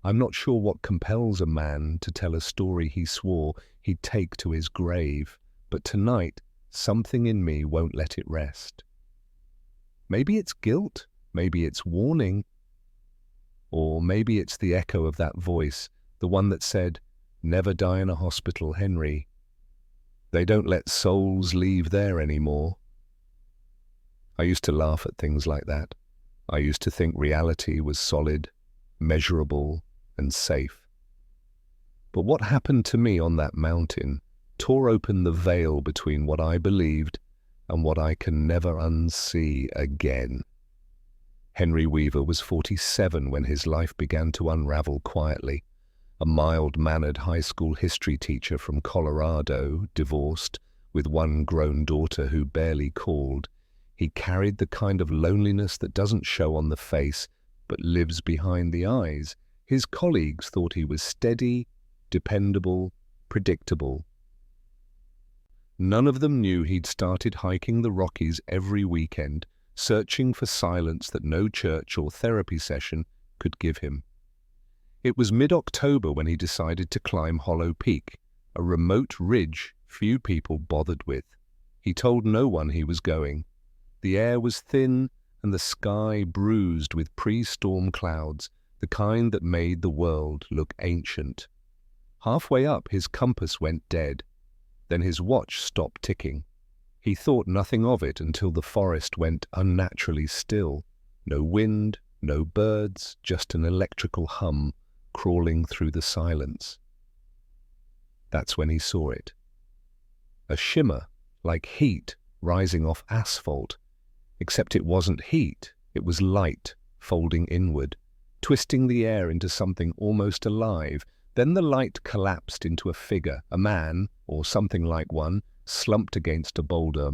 I'm not sure what compels a man to tell a story he swore he'd take to his grave, but tonight something in me won't let it rest. Maybe it's guilt, maybe it's warning, or maybe it's the echo of that voice, the one that said, "Never die in a hospital, Henry. They don't let souls leave there anymore." I used to laugh at things like that. I used to think reality was solid, measurable, and safe. But what happened to me on that mountain tore open the veil between what I believed and what I can never unsee again. Henry Weaver was 47 when his life began to unravel quietly. A mild-mannered high school history teacher from Colorado, divorced, with one grown daughter who barely called, he carried the kind of loneliness that doesn't show on the face but lives behind the eyes. His colleagues thought he was steady, dependable, predictable. None of them knew he'd started hiking the Rockies every weekend, searching for silence that no church or therapy session could give him. It was mid-October when he decided to climb Hollow Peak, a remote ridge few people bothered with. He told no one he was going. The air was thin and the sky bruised with pre-storm clouds, the kind that made the world look ancient. Halfway up, his compass went dead. Then his watch stopped ticking. He thought nothing of it until the forest went unnaturally still. No wind, no birds, just an electrical hum crawling through the silence. That's when he saw it. A shimmer, like heat rising off asphalt, except it wasn't heat, it was light folding inward, twisting the air into something almost alive. Then the light collapsed into a figure, a man, or something like one, slumped against a boulder.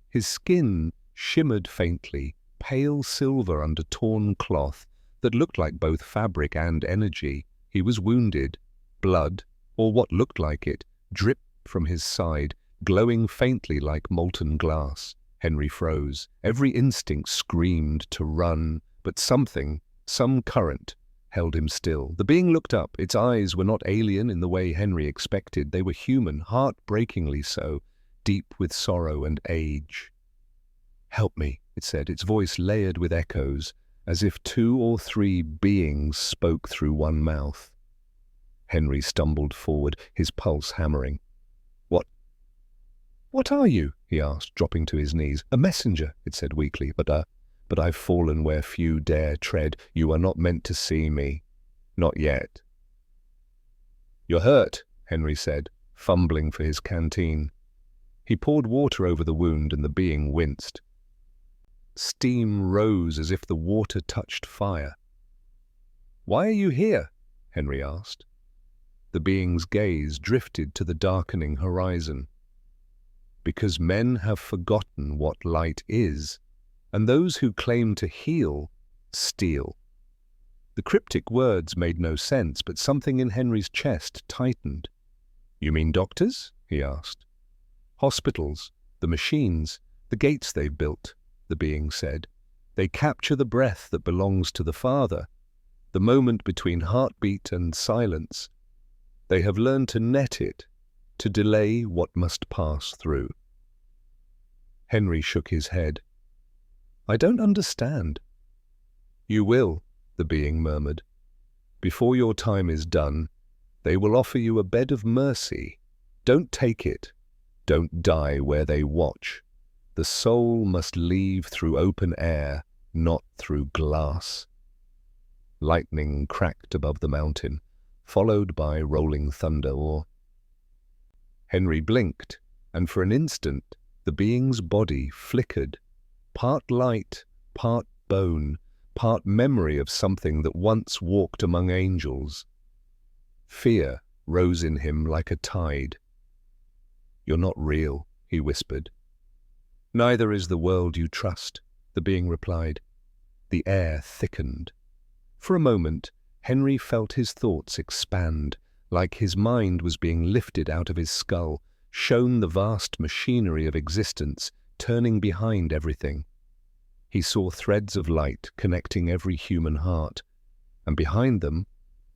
His skin shimmered faintly, pale silver under torn cloth that looked like both fabric and energy. He was wounded. Blood, or what looked like it, dripped from his side, glowing faintly like molten glass. Henry froze. Every instinct screamed to run, but something, some current, held him still. The being looked up. Its eyes were not alien in the way Henry expected. They were human, heartbreakingly so, deep with sorrow and age. "Help me," it said, its voice layered with echoes, as if 2 or 3 beings spoke through one mouth. Henry stumbled forward, his pulse hammering. What are you?" he asked, dropping to his knees. "A messenger," it said weakly, but I've fallen where few dare tread. You are not meant to see me. Not yet." "You're hurt," Henry said, fumbling for his canteen. He poured water over the wound and the being winced. Steam rose as if the water touched fire. "Why are you here?" Henry asked. The being's gaze drifted to the darkening horizon. "Because men have forgotten what light is, and those who claim to heal steal." The cryptic words made no sense, but something in Henry's chest tightened. "You mean doctors?" he asked. "Hospitals, the machines, the gates they've built," the being said. "They capture the breath that belongs to the Father, the moment between heartbeat and silence. They have learned to net it, to delay what must pass through." Henry shook his head. "I don't understand." "You will," the being murmured. "Before your time is done, they will offer you a bed of mercy. Don't take it. Don't die where they watch. The soul must leave through open air, not through glass." Lightning cracked above the mountain, followed by rolling thunder. Henry blinked, and for an instant the being's body flickered, part light, part bone, part memory of something that once walked among angels. Fear rose in him like a tide. "You're not real," he whispered. "Neither is the world you trust," the being replied. The air thickened. For a moment, Henry felt his thoughts expand, like his mind was being lifted out of his skull, shown the vast machinery of existence turning behind everything. He saw threads of light connecting every human heart, and behind them,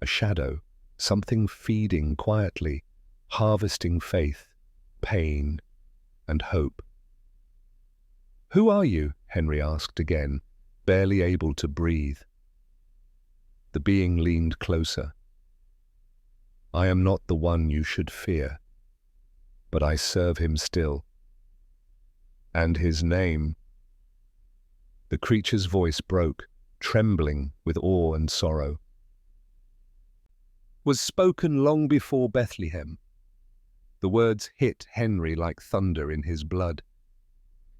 a shadow, something feeding quietly, harvesting faith, pain, and hope. "Who are you?" Henry asked again, barely able to breathe. The being leaned closer. "I am not the one you should fear, but I serve him still. And his name—" The creature's voice broke, trembling with awe and sorrow. "Was spoken long before Bethlehem." The words hit Henry like thunder in his blood.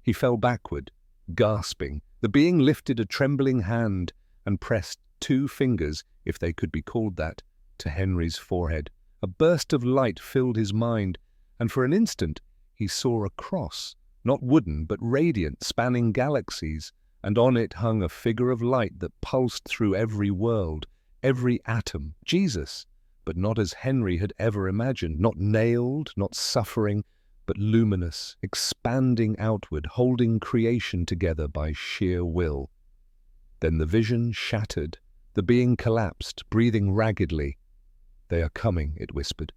He fell backward, gasping. The being lifted a trembling hand and pressed 2 fingers, if they could be called that, to Henry's forehead. A burst of light filled his mind, and for an instant he saw a cross, not wooden but radiant, spanning galaxies, and on it hung a figure of light that pulsed through every world, every atom. Jesus, but not as Henry had ever imagined, not nailed, not suffering, but luminous, expanding outward, holding creation together by sheer will. Then the vision shattered. The being collapsed, breathing raggedly. "They are coming," it whispered.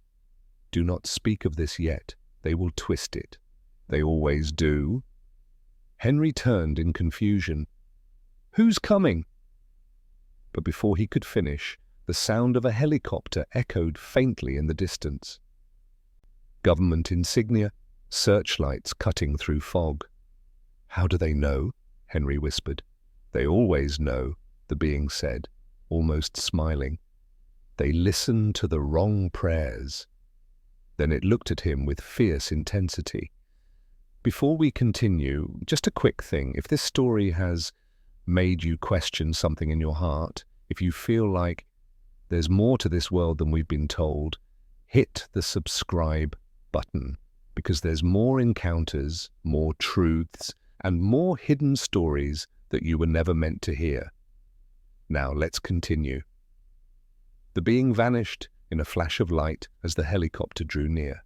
"Do not speak of this yet. They will twist it. They always do." Henry turned in confusion. "Who's coming?" But before he could finish, the sound of a helicopter echoed faintly in the distance. Government insignia, searchlights cutting through fog. "How do they know?" Henry whispered. "They always know," the being said, almost smiling. "They listen to the wrong prayers." Then it looked at him with fierce intensity. "Before we continue, just a quick thing. If this story has made you question something in your heart, if you feel like there's more to this world than we've been told, hit the subscribe button, because there's more encounters, more truths, and more hidden stories that you were never meant to hear. Now let's continue." The being vanished in a flash of light as the helicopter drew near.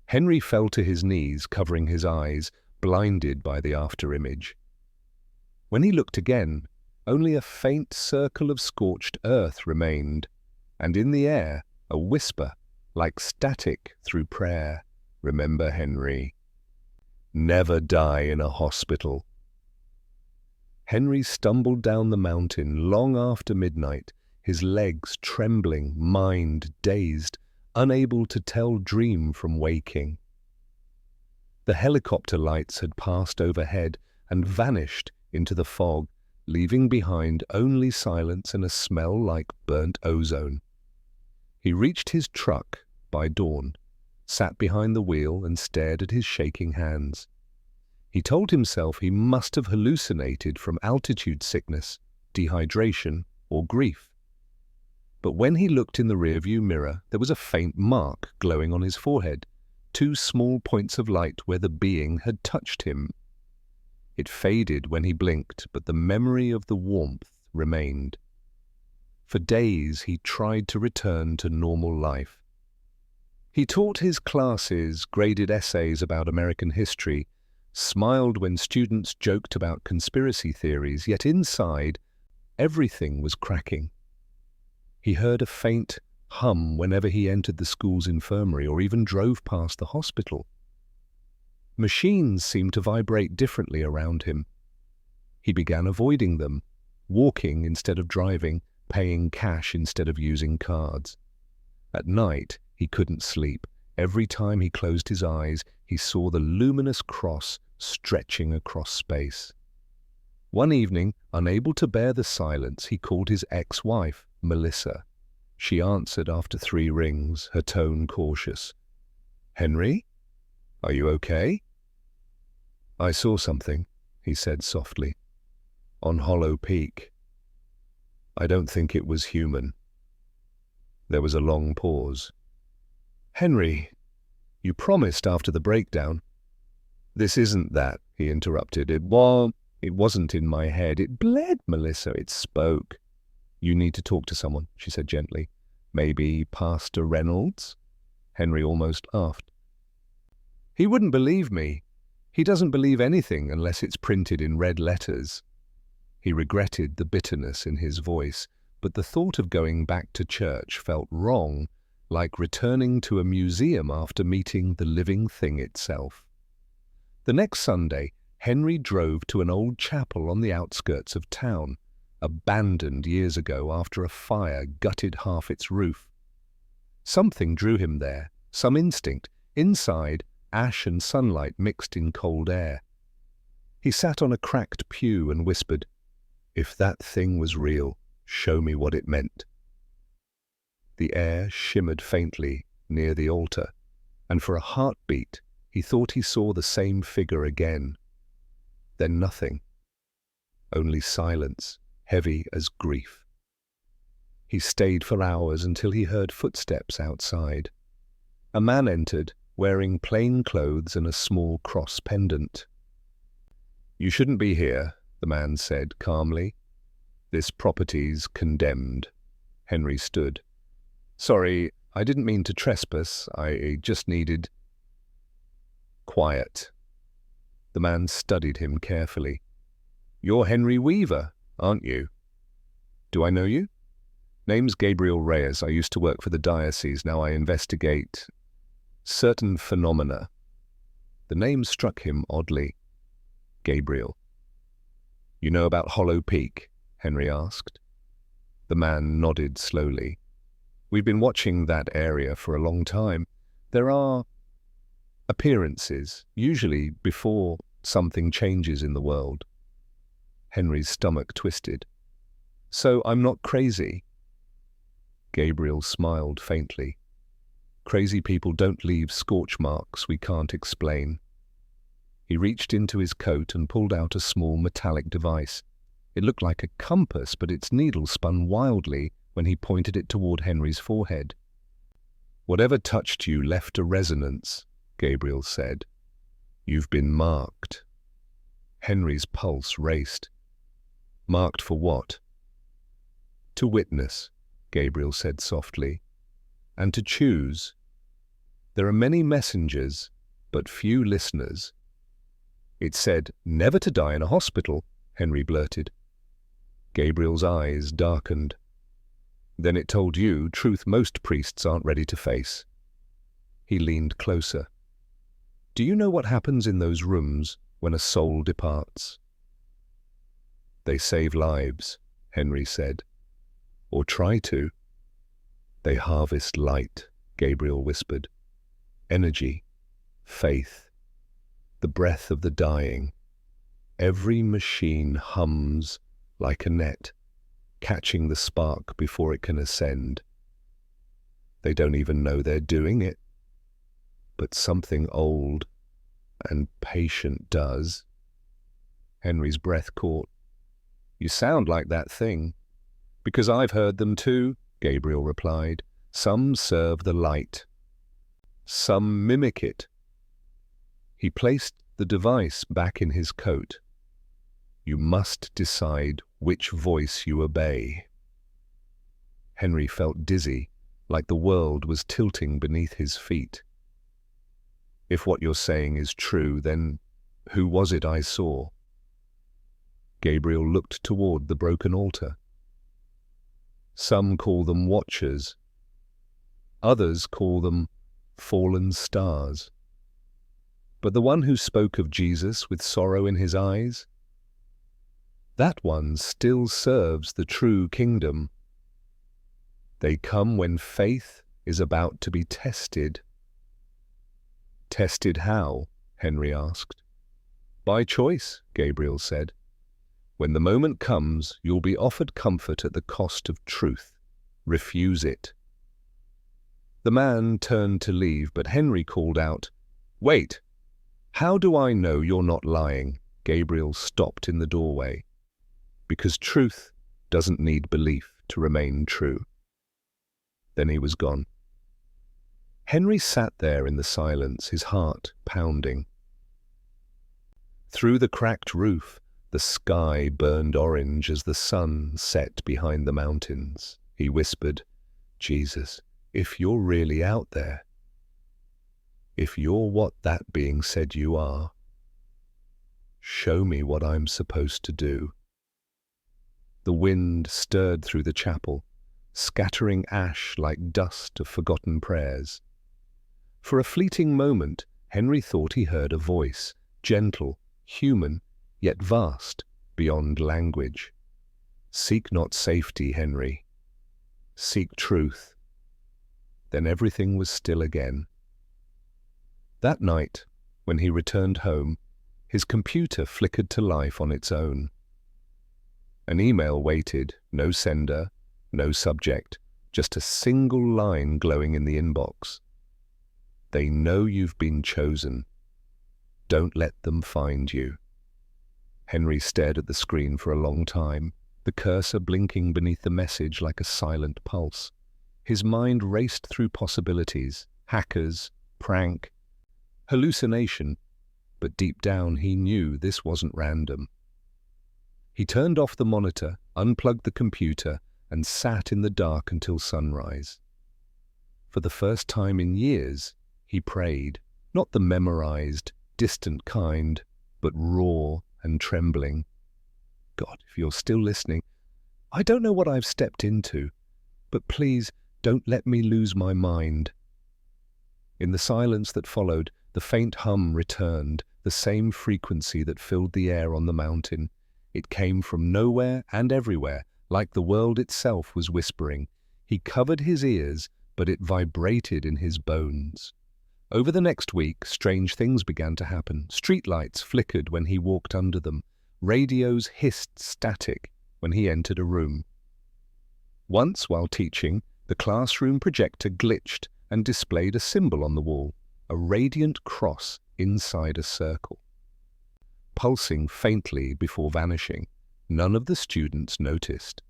Henry fell to his knees, covering his eyes, blinded by the afterimage. When he looked again, only a faint circle of scorched earth remained, and in the air a whisper, like static through prayer. "Remember, Henry, never die in a hospital." Henry stumbled down the mountain long after midnight, his legs trembling, mind dazed, unable to tell dream from waking. The helicopter lights had passed overhead and vanished into the fog, leaving behind only silence and a smell like burnt ozone. He reached his truck by dawn, sat behind the wheel and stared at his shaking hands. He told himself he must have hallucinated from altitude sickness, dehydration, or grief. But when he looked in the rearview mirror, there was a faint mark glowing on his forehead, 2 small points of light where the being had touched him. It faded when he blinked, but the memory of the warmth remained. For days he tried to return to normal life. He taught his classes, graded essays about American history, smiled when students joked about conspiracy theories, yet inside, everything was cracking. He heard a faint hum whenever he entered the school's infirmary or even drove past the hospital. Machines seemed to vibrate differently around him. He began avoiding them, walking instead of driving, paying cash instead of using cards. At night, he couldn't sleep. Every time he closed his eyes, he saw the luminous cross stretching across space. One evening, unable to bear the silence, he called his ex-wife, Melissa. She answered after 3 rings, her tone cautious. "Henry? Are you okay?" "I saw something," he said softly, "on Hollow Peak. I don't think it was human." There was a long pause. "Henry, you promised after the breakdown." "This isn't that," he interrupted. It wasn't in my head. It bled, Melissa. It spoke." "You need to talk to someone," she said gently. "Maybe Pastor Reynolds?" Henry almost laughed. "He wouldn't believe me. He doesn't believe anything unless it's printed in red letters." He regretted the bitterness in his voice, but the thought of going back to church felt wrong, like returning to a museum after meeting the living thing itself. The next Sunday, Henry drove to an old chapel on the outskirts of town, abandoned years ago after a fire gutted half its roof. Something drew him there, some instinct. Inside, ash and sunlight mixed in cold air. He sat on a cracked pew and whispered, "If that thing was real, show me what it meant." The air shimmered faintly near the altar, and for a heartbeat he thought he saw the same figure again. Then nothing. Only silence, heavy as grief. He stayed for hours until he heard footsteps outside. A man entered, wearing plain clothes and a small cross pendant. "You shouldn't be here," the man said calmly. "This property's condemned." Henry stood. "Sorry, I didn't mean to trespass. I just needed—" "Quiet." The man studied him carefully. "You're Henry Weaver, aren't you?" "Do I know you?" "Name's Gabriel Reyes. I used to work for the diocese. Now I investigate certain phenomena." The name struck him oddly. Gabriel. "You know about Hollow Peak?" Henry asked. The man nodded slowly. "We've been watching that area for a long time. There are appearances, usually before something changes in the world." Henry's stomach twisted. "So I'm not crazy?" Gabriel smiled faintly. "Crazy people don't leave scorch marks we can't explain." He reached into his coat and pulled out a small metallic device. It looked like a compass, but its needle spun wildly when he pointed it toward Henry's forehead. "Whatever touched you left a resonance," Gabriel said. "You've been marked." Henry's pulse raced. "Marked for what?" "To witness," Gabriel said softly, "and to choose. There are many messengers, but few listeners." "It said never to die in a hospital," Henry blurted. Gabriel's eyes darkened. "Then it told you truth most priests aren't ready to face." He leaned closer. "Do you know what happens in those rooms when a soul departs?" "They save lives," Henry said. "Or try to." "They harvest light," Gabriel whispered. "Energy, faith, the breath of the dying. Every machine hums like a net, catching the spark before it can ascend. They don't even know they're doing it. But something old and patient does." Henry's breath caught. "You sound like that thing." "Because I've heard them too," Gabriel replied. "Some serve the light. Some mimic it." He placed the device back in his coat. "You must decide which voice you obey." Henry felt dizzy, like the world was tilting beneath his feet. "If what you're saying is true, then who was it I saw?" Gabriel looked toward the broken altar. "Some call them watchers. Others call them fallen stars. But the one who spoke of Jesus with sorrow in his eyes, that one still serves the true kingdom. They come when faith is about to be tested." "Tested how?" Henry asked. "By choice," Gabriel said. "When the moment comes, you'll be offered comfort at the cost of truth. Refuse it." The man turned to leave, but Henry called out, "Wait! How do I know you're not lying?" Gabriel stopped in the doorway. "Because truth doesn't need belief to remain true." Then he was gone. Henry sat there in the silence, his heart pounding. Through the cracked roof, the sky burned orange as the sun set behind the mountains. He whispered, "Jesus, if you're really out there, if you're what that being said you are, show me what I'm supposed to do." The wind stirred through the chapel, scattering ash like dust of forgotten prayers. For a fleeting moment, Henry thought he heard a voice, gentle, human, yet vast, beyond language. "Seek not safety, Henry. Seek truth." Then everything was still again. That night, when he returned home, his computer flickered to life on its own. An email waited, no sender, no subject, just a single line glowing in the inbox. "They know you've been chosen. Don't let them find you." Henry stared at the screen for a long time, the cursor blinking beneath the message like a silent pulse. His mind raced through possibilities: hackers, prank, hallucination, but deep down he knew this wasn't random. He turned off the monitor, unplugged the computer, and sat in the dark until sunrise. For the first time in years, he prayed, not the memorized, distant kind, but raw and trembling. "God, if you're still listening, I don't know what I've stepped into, but please don't let me lose my mind." In the silence that followed, the faint hum returned, the same frequency that filled the air on the mountain. It came from nowhere and everywhere, like the world itself was whispering. He covered his ears, but it vibrated in his bones. Over the next week, strange things began to happen. Streetlights flickered when he walked under them. Radios hissed static when he entered a room. Once, while teaching, the classroom projector glitched and displayed a symbol on the wall, a radiant cross inside a circle. Pulsing faintly before vanishing, none of the students noticed.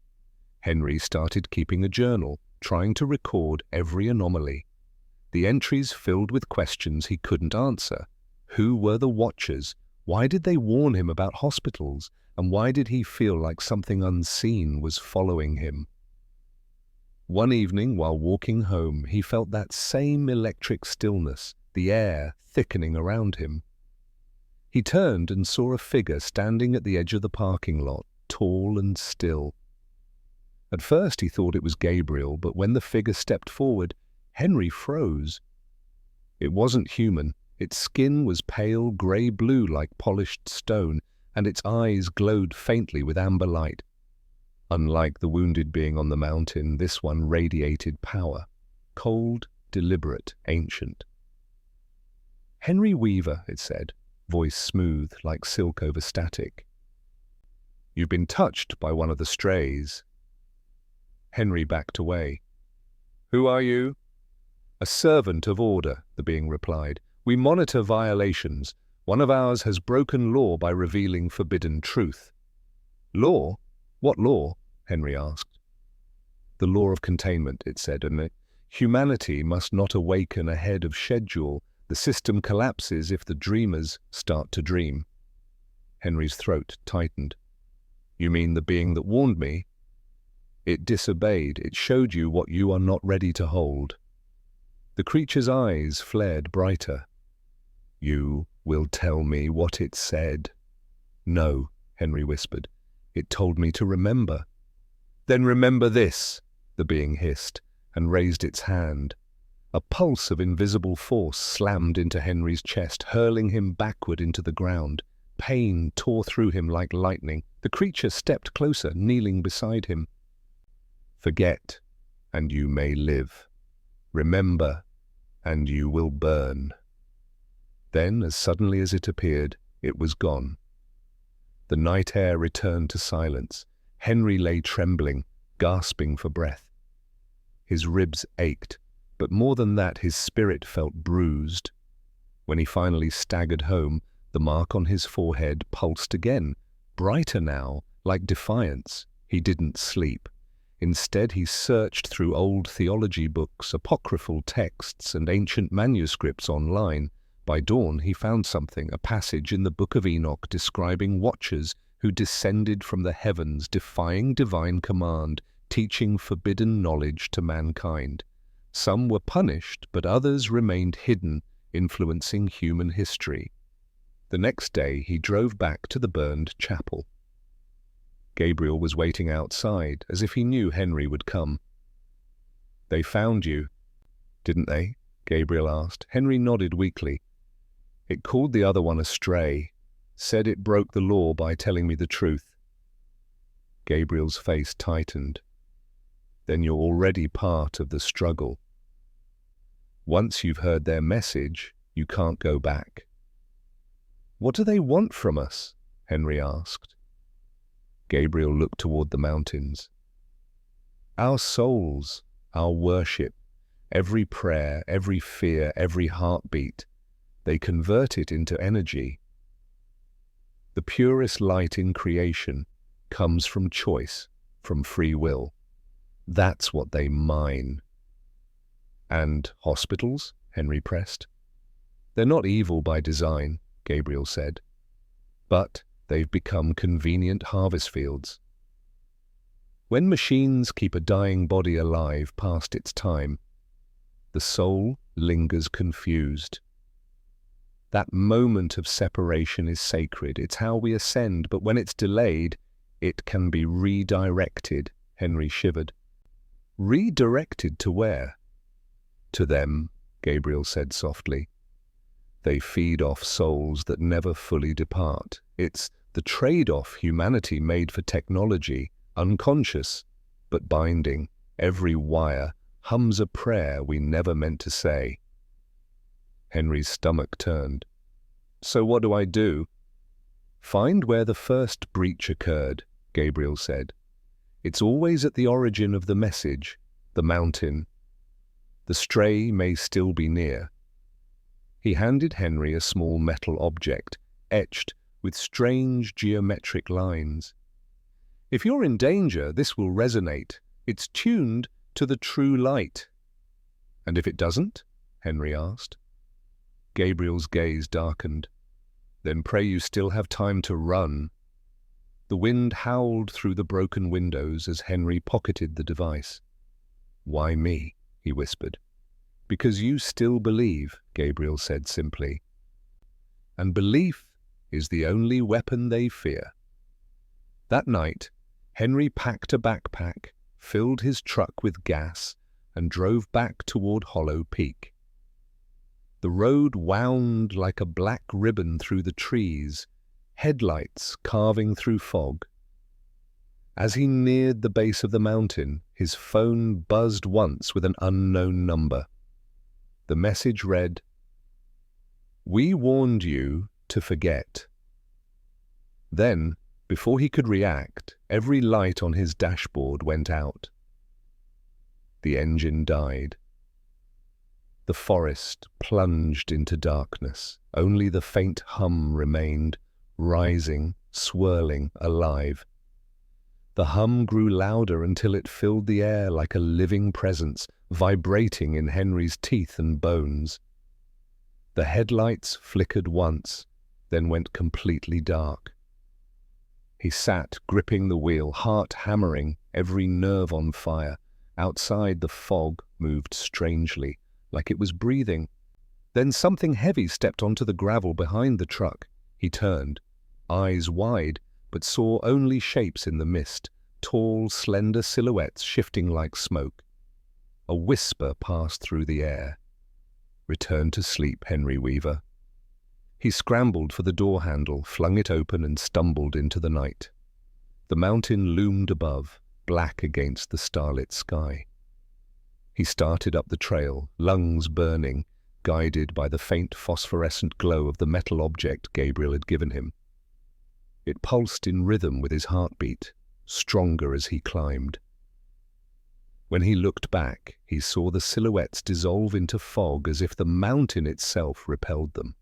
Henry started keeping a journal, trying to record every anomaly. The entries filled with questions he couldn't answer. Who were the Watchers? Why did they warn him about hospitals? And why did he feel like something unseen was following him? One evening, while walking home, he felt that same electric stillness, the air thickening around him. He turned and saw a figure standing at the edge of the parking lot, tall and still. At first he thought it was Gabriel, but when the figure stepped forward, Henry froze. It wasn't human. Its skin was pale grey-blue like polished stone, and its eyes glowed faintly with amber light. Unlike the wounded being on the mountain, this one radiated power, cold, deliberate, ancient. "Henry Weaver," it said, voice smooth like silk over static. "You've been touched by one of the strays." Henry backed away. "Who are you?" "A servant of order," the being replied. "We monitor violations. One of ours has broken law by revealing forbidden truth." "Law? What law?" Henry asked. "The law of containment," it said, and humanity must not awaken ahead of schedule. The system collapses if the dreamers start to dream. Henry's throat tightened. "You mean the being that warned me?" "It disobeyed. It showed you what you are not ready to hold." The creature's eyes flared brighter. "You will tell me what it said?" "No," Henry whispered. "It told me to remember." "Then remember this," the being hissed, and raised its hand. A pulse of invisible force slammed into Henry's chest, hurling him backward into the ground. Pain tore through him like lightning. The creature stepped closer, kneeling beside him. "Forget, and you may live. Remember, and you will burn." Then, as suddenly as it appeared, it was gone. The night air returned to silence. Henry lay trembling, gasping for breath. His ribs ached, but more than that, his spirit felt bruised. When he finally staggered home, the mark on his forehead pulsed again, brighter now, like defiance. He didn't sleep. Instead, he searched through old theology books, apocryphal texts, and ancient manuscripts online. By dawn, he found something, a passage in the Book of Enoch describing watchers who descended from the heavens, defying divine command, teaching forbidden knowledge to mankind. Some were punished, but others remained hidden, influencing human history. The next day, he drove back to the burned chapel. Gabriel was waiting outside, as if he knew Henry would come. "They found you, didn't they?" Gabriel asked. Henry nodded weakly. "It called the other one a stray, said it broke the law by telling me the truth." Gabriel's face tightened. "Then you're already part of the struggle. Once you've heard their message, you can't go back." "What do they want from us?" Henry asked. Gabriel looked toward the mountains. "Our souls, our worship, every prayer, every fear, every heartbeat, they convert it into energy. The purest light in creation comes from choice, from free will. That's what they mine." "And hospitals?" Henry pressed. "They're not evil by design," Gabriel said, "but they've become convenient harvest fields. When machines keep a dying body alive past its time, the soul lingers confused. That moment of separation is sacred. It's how we ascend, but when it's delayed, it can be redirected." Henry shivered. "Redirected to where?" "To them," Gabriel said softly. "They feed off souls that never fully depart. It's the trade-off humanity made for technology, unconscious, but binding. Every wire hums a prayer we never meant to say." Henry's stomach turned. "So what do I do?" "Find where the first breach occurred," Gabriel said. "It's always at the origin of the message, the mountain. The stray may still be near." He handed Henry a small metal object, etched with strange geometric lines. "If you're in danger, this will resonate. It's tuned to the true light." "And if it doesn't?" Henry asked. Gabriel's gaze darkened. "Then pray you still have time to run." The wind howled through the broken windows as Henry pocketed the device. "Why me?" he whispered. "Because you still believe," Gabriel said simply. "And belief is the only weapon they fear." That night, Henry packed a backpack, filled his truck with gas, and drove back toward Hollow Peak. The road wound like a black ribbon through the trees, headlights carving through fog. As he neared the base of the mountain, his phone buzzed once with an unknown number. The message read, "We warned you to forget." Then, before he could react, every light on his dashboard went out. The engine died. The forest plunged into darkness. Only the faint hum remained, rising, swirling, alive. The hum grew louder until it filled the air like a living presence, vibrating in Henry's teeth and bones. The headlights flickered once, then went completely dark. He sat, gripping the wheel, heart hammering, every nerve on fire. Outside, the fog moved strangely, like it was breathing. Then something heavy stepped onto the gravel behind the truck. He turned, eyes wide, but saw only shapes in the mist, tall, slender silhouettes shifting like smoke. A whisper passed through the air. "Return to sleep, Henry Weaver." He scrambled for the door handle, flung it open, and stumbled into the night. The mountain loomed above, black against the starlit sky. He started up the trail, lungs burning, guided by the faint phosphorescent glow of the metal object Gabriel had given him. It pulsed in rhythm with his heartbeat, stronger as he climbed. When he looked back, he saw the silhouettes dissolve into fog as if the mountain itself repelled them.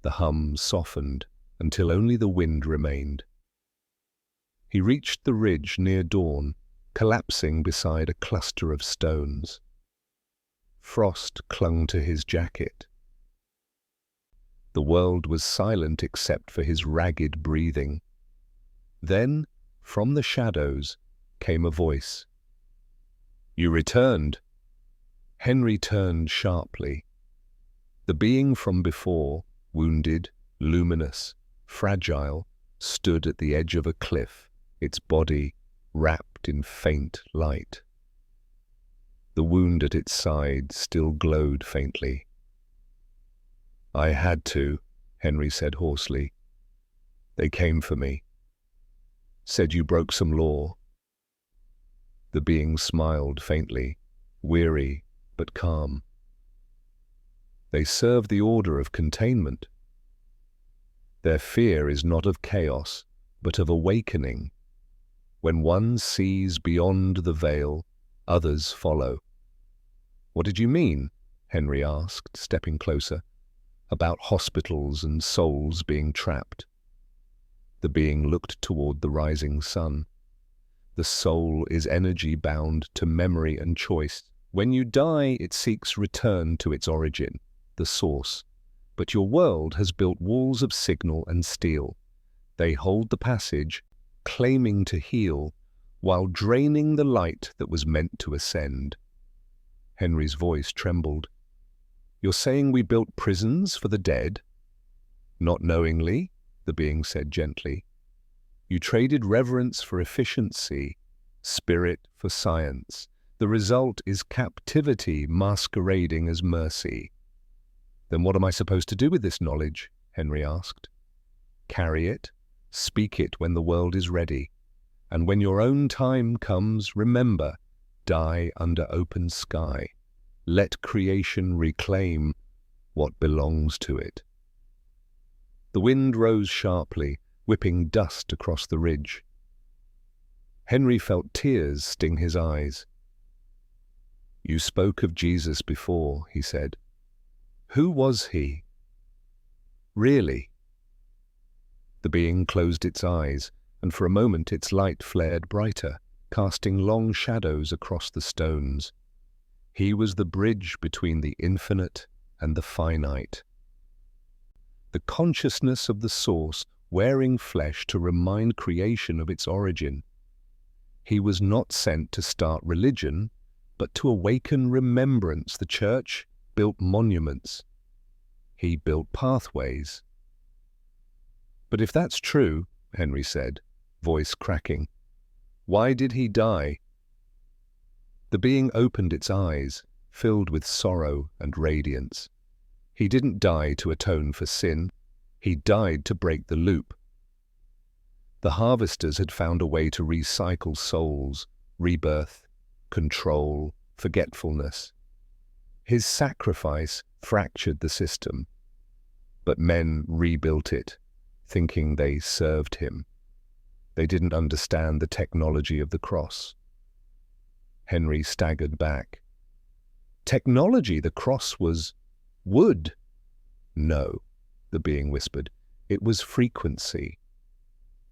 The hum softened until only the wind remained. He reached the ridge near dawn, collapsing beside a cluster of stones. Frost clung to his jacket. The world was silent except for his ragged breathing. Then, from the shadows, came a voice. "You returned." Henry turned sharply. The being from before, wounded, luminous, fragile, stood at the edge of a cliff, its body wrapped in faint light. The wound at its side still glowed faintly. "I had to," Henry said hoarsely. "They came for me. Said you broke some law." The being smiled faintly, weary but calm. "They serve the order of containment. Their fear is not of chaos, but of awakening. When one sees beyond the veil, others follow." "What did you mean?" Henry asked, stepping closer. "About hospitals and souls being trapped." The being looked toward the rising sun. "The soul is energy bound to memory and choice. When you die, it seeks return to its origin, the source. But your world has built walls of signal and steel. They hold the passage, claiming to heal, while draining the light that was meant to ascend." Henry's voice trembled. "You're saying we built prisons for the dead?" "Not knowingly," the being said gently. "You traded reverence for efficiency, spirit for science. The result is captivity masquerading as mercy." "Then what am I supposed to do with this knowledge?" Henry asked. "Carry it, speak it when the world is ready. And when your own time comes, remember, die under open sky. Let creation reclaim what belongs to it." The wind rose sharply, whipping dust across the ridge. Henry felt tears sting his eyes. "You spoke of Jesus before," he said. "Who was he? Really?" The being closed its eyes, and for a moment its light flared brighter, casting long shadows across the stones. He was the bridge between the infinite and the finite. The consciousness of the source wearing flesh to remind creation of its origin. He was not sent to start religion, but to awaken remembrance. The church built monuments. He built pathways. "But if that's true," Henry said, voice cracking, "why did he die?" The being opened its eyes, filled with sorrow and radiance. "He didn't die to atone for sin. He died to break the loop." The harvesters had found a way to recycle souls, rebirth, control, forgetfulness. His sacrifice fractured the system, but men rebuilt it, thinking they served him. They didn't understand the technology of the cross. Henry staggered back. "Technology? The cross was wood." "No," the being whispered. "It was frequency.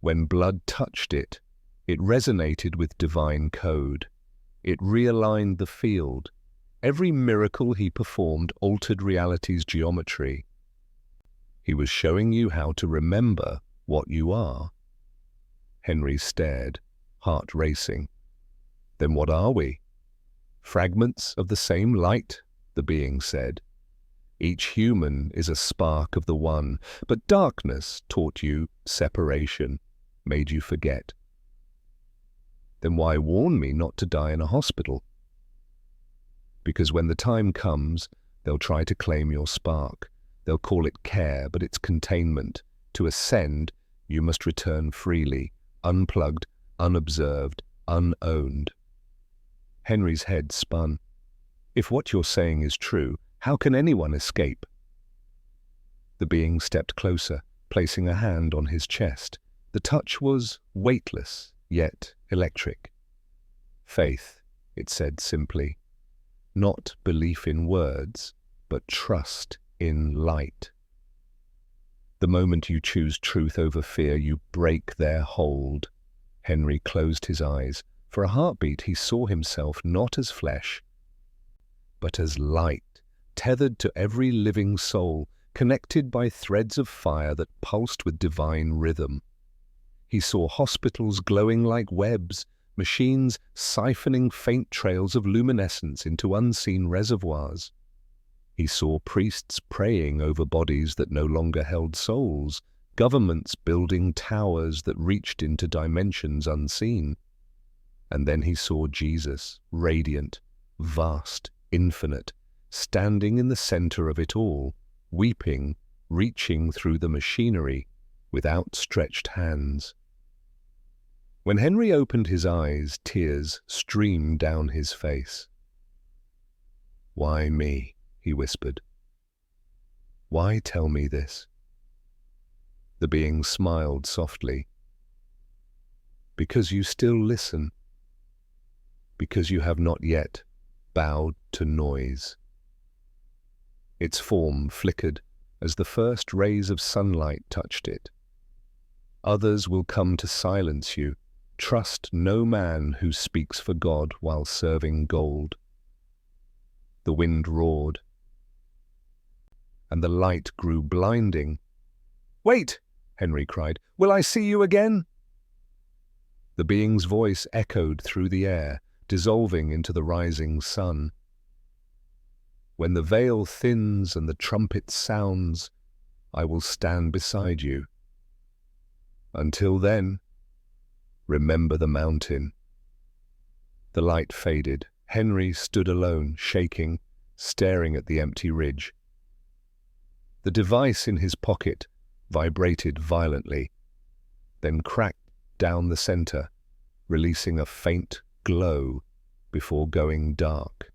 When blood touched it, it resonated with divine code. It realigned the field. Every miracle he performed altered reality's geometry. He was showing you how to remember what you are." Henry stared, heart racing. "Then what are we?" "Fragments of the same light," the being said. "Each human is a spark of the one, but darkness taught you separation, made you forget." "Then why warn me not to die in a hospital?" "Because when the time comes, they'll try to claim your spark. They'll call it care, but it's containment. To ascend, you must return freely, unplugged, unobserved, unowned." Henry's head spun. "If what you're saying is true, how can anyone escape?" The being stepped closer, placing a hand on his chest. The touch was weightless, yet electric. "Faith," it said simply. "Not belief in words, but trust in light. The moment you choose truth over fear, you break their hold." Henry closed his eyes. For a heartbeat, he saw himself not as flesh, but as light, tethered to every living soul, connected by threads of fire that pulsed with divine rhythm. He saw hospitals glowing like webs, machines siphoning faint trails of luminescence into unseen reservoirs. He saw priests praying over bodies that no longer held souls, governments building towers that reached into dimensions unseen. And then he saw Jesus, radiant, vast, infinite, standing in the center of it all, weeping, reaching through the machinery with outstretched hands. When Henry opened his eyes, tears streamed down his face. "Why me?" he whispered. "Why tell me this?" The being smiled softly. "Because you still listen. Because you have not yet bowed to noise." Its form flickered as the first rays of sunlight touched it. "Others will come to silence you. Trust no man who speaks for God while serving gold." The wind roared, and the light grew blinding. "Wait!" Henry cried. "Will I see you again?" The being's voice echoed through the air, dissolving into the rising sun. "When the veil thins and the trumpet sounds, I will stand beside you. Until then, remember the mountain." The light faded. Henry stood alone, shaking, staring at the empty ridge. The device in his pocket vibrated violently, then cracked down the center, releasing a faint glow before going dark.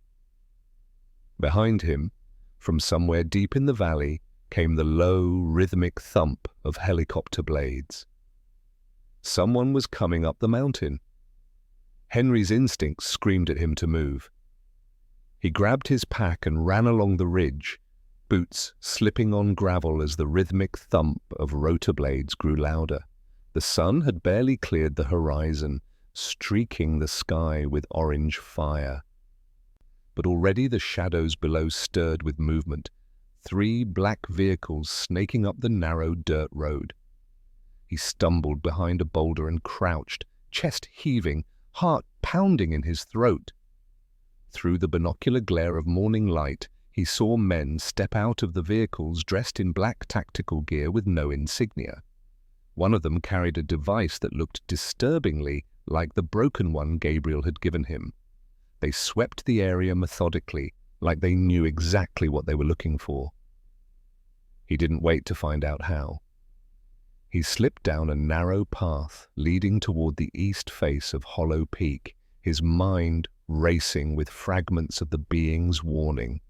Behind him, from somewhere deep in the valley, came the low, rhythmic thump of helicopter blades. Someone was coming up the mountain. Henry's instincts screamed at him to move. He grabbed his pack and ran along the ridge, boots slipping on gravel as the rhythmic thump of rotor blades grew louder. The sun had barely cleared the horizon, streaking the sky with orange fire. But already the shadows below stirred with movement, 3 black vehicles snaking up the narrow dirt road. He stumbled behind a boulder and crouched, chest heaving, heart pounding in his throat. Through the binocular glare of morning light, he saw men step out of the vehicles dressed in black tactical gear with no insignia. One of them carried a device that looked disturbingly like the broken one Gabriel had given him. They swept the area methodically, like they knew exactly what they were looking for. He didn't wait to find out how. He slipped down a narrow path leading toward the east face of Hollow Peak, his mind racing with fragments of the being's warning.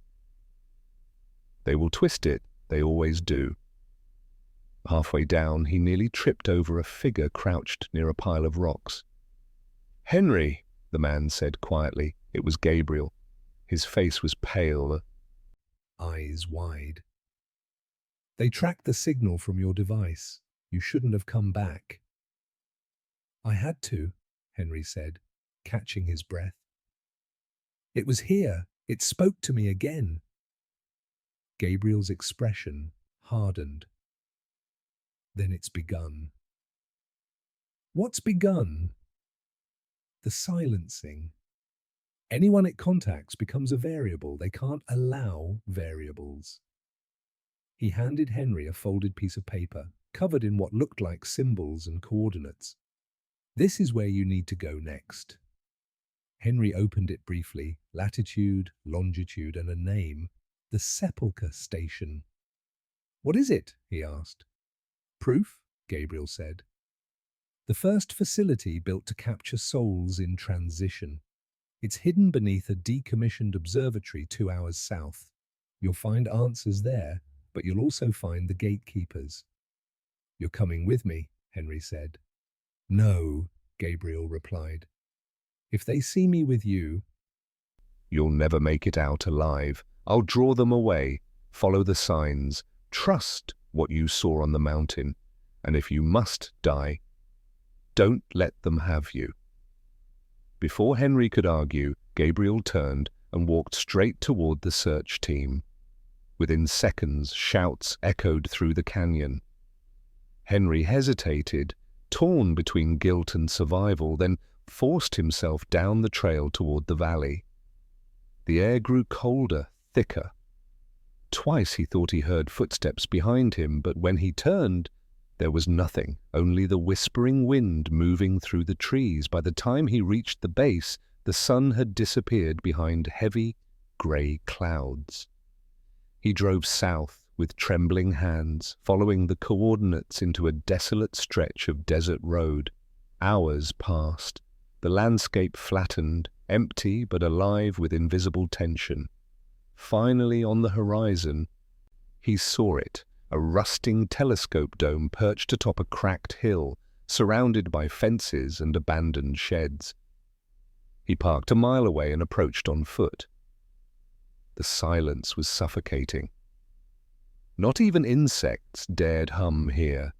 They will twist it, they always do. Halfway down, he nearly tripped over a figure crouched near a pile of rocks. "Henry," the man said quietly. It was Gabriel. His face was pale, eyes wide. "They tracked the signal from your device. You shouldn't have come back." "I had to," Henry said, catching his breath. "It was here. It spoke to me again." Gabriel's expression hardened. "Then it's begun." "What's begun?" "The silencing. Anyone it contacts becomes a variable. They can't allow variables." He handed Henry a folded piece of paper, covered in what looked like symbols and coordinates. "This is where you need to go next." Henry opened it briefly, latitude, longitude, and a name, the Sepulchre Station. "What is it?" he asked. "Proof," Gabriel said. "The first facility built to capture souls in transition. It's hidden beneath a decommissioned observatory 2 hours south. You'll find answers there, but you'll also find the gatekeepers." "You're coming with me," Henry said. "No," Gabriel replied. "If they see me with you, you'll never make it out alive. I'll draw them away. Follow the signs. Trust what you saw on the mountain. And if you must die, don't let them have you." Before Henry could argue, Gabriel turned and walked straight toward the search team. Within seconds, shouts echoed through the canyon. Henry hesitated, torn between guilt and survival, then forced himself down the trail toward the valley. The air grew colder, thicker. Twice he thought he heard footsteps behind him, but when he turned, There was nothing, only the whispering wind moving through the trees. By the time he reached the base, the sun had disappeared behind heavy, grey clouds. He drove south with trembling hands, following the coordinates into a desolate stretch of desert road. Hours passed. The landscape flattened, empty but alive with invisible tension. Finally, on the horizon, he saw it, a rusting telescope dome perched atop a cracked hill, surrounded by fences and abandoned sheds. He parked a mile away and approached on foot. The silence was suffocating. Not even insects dared hum here.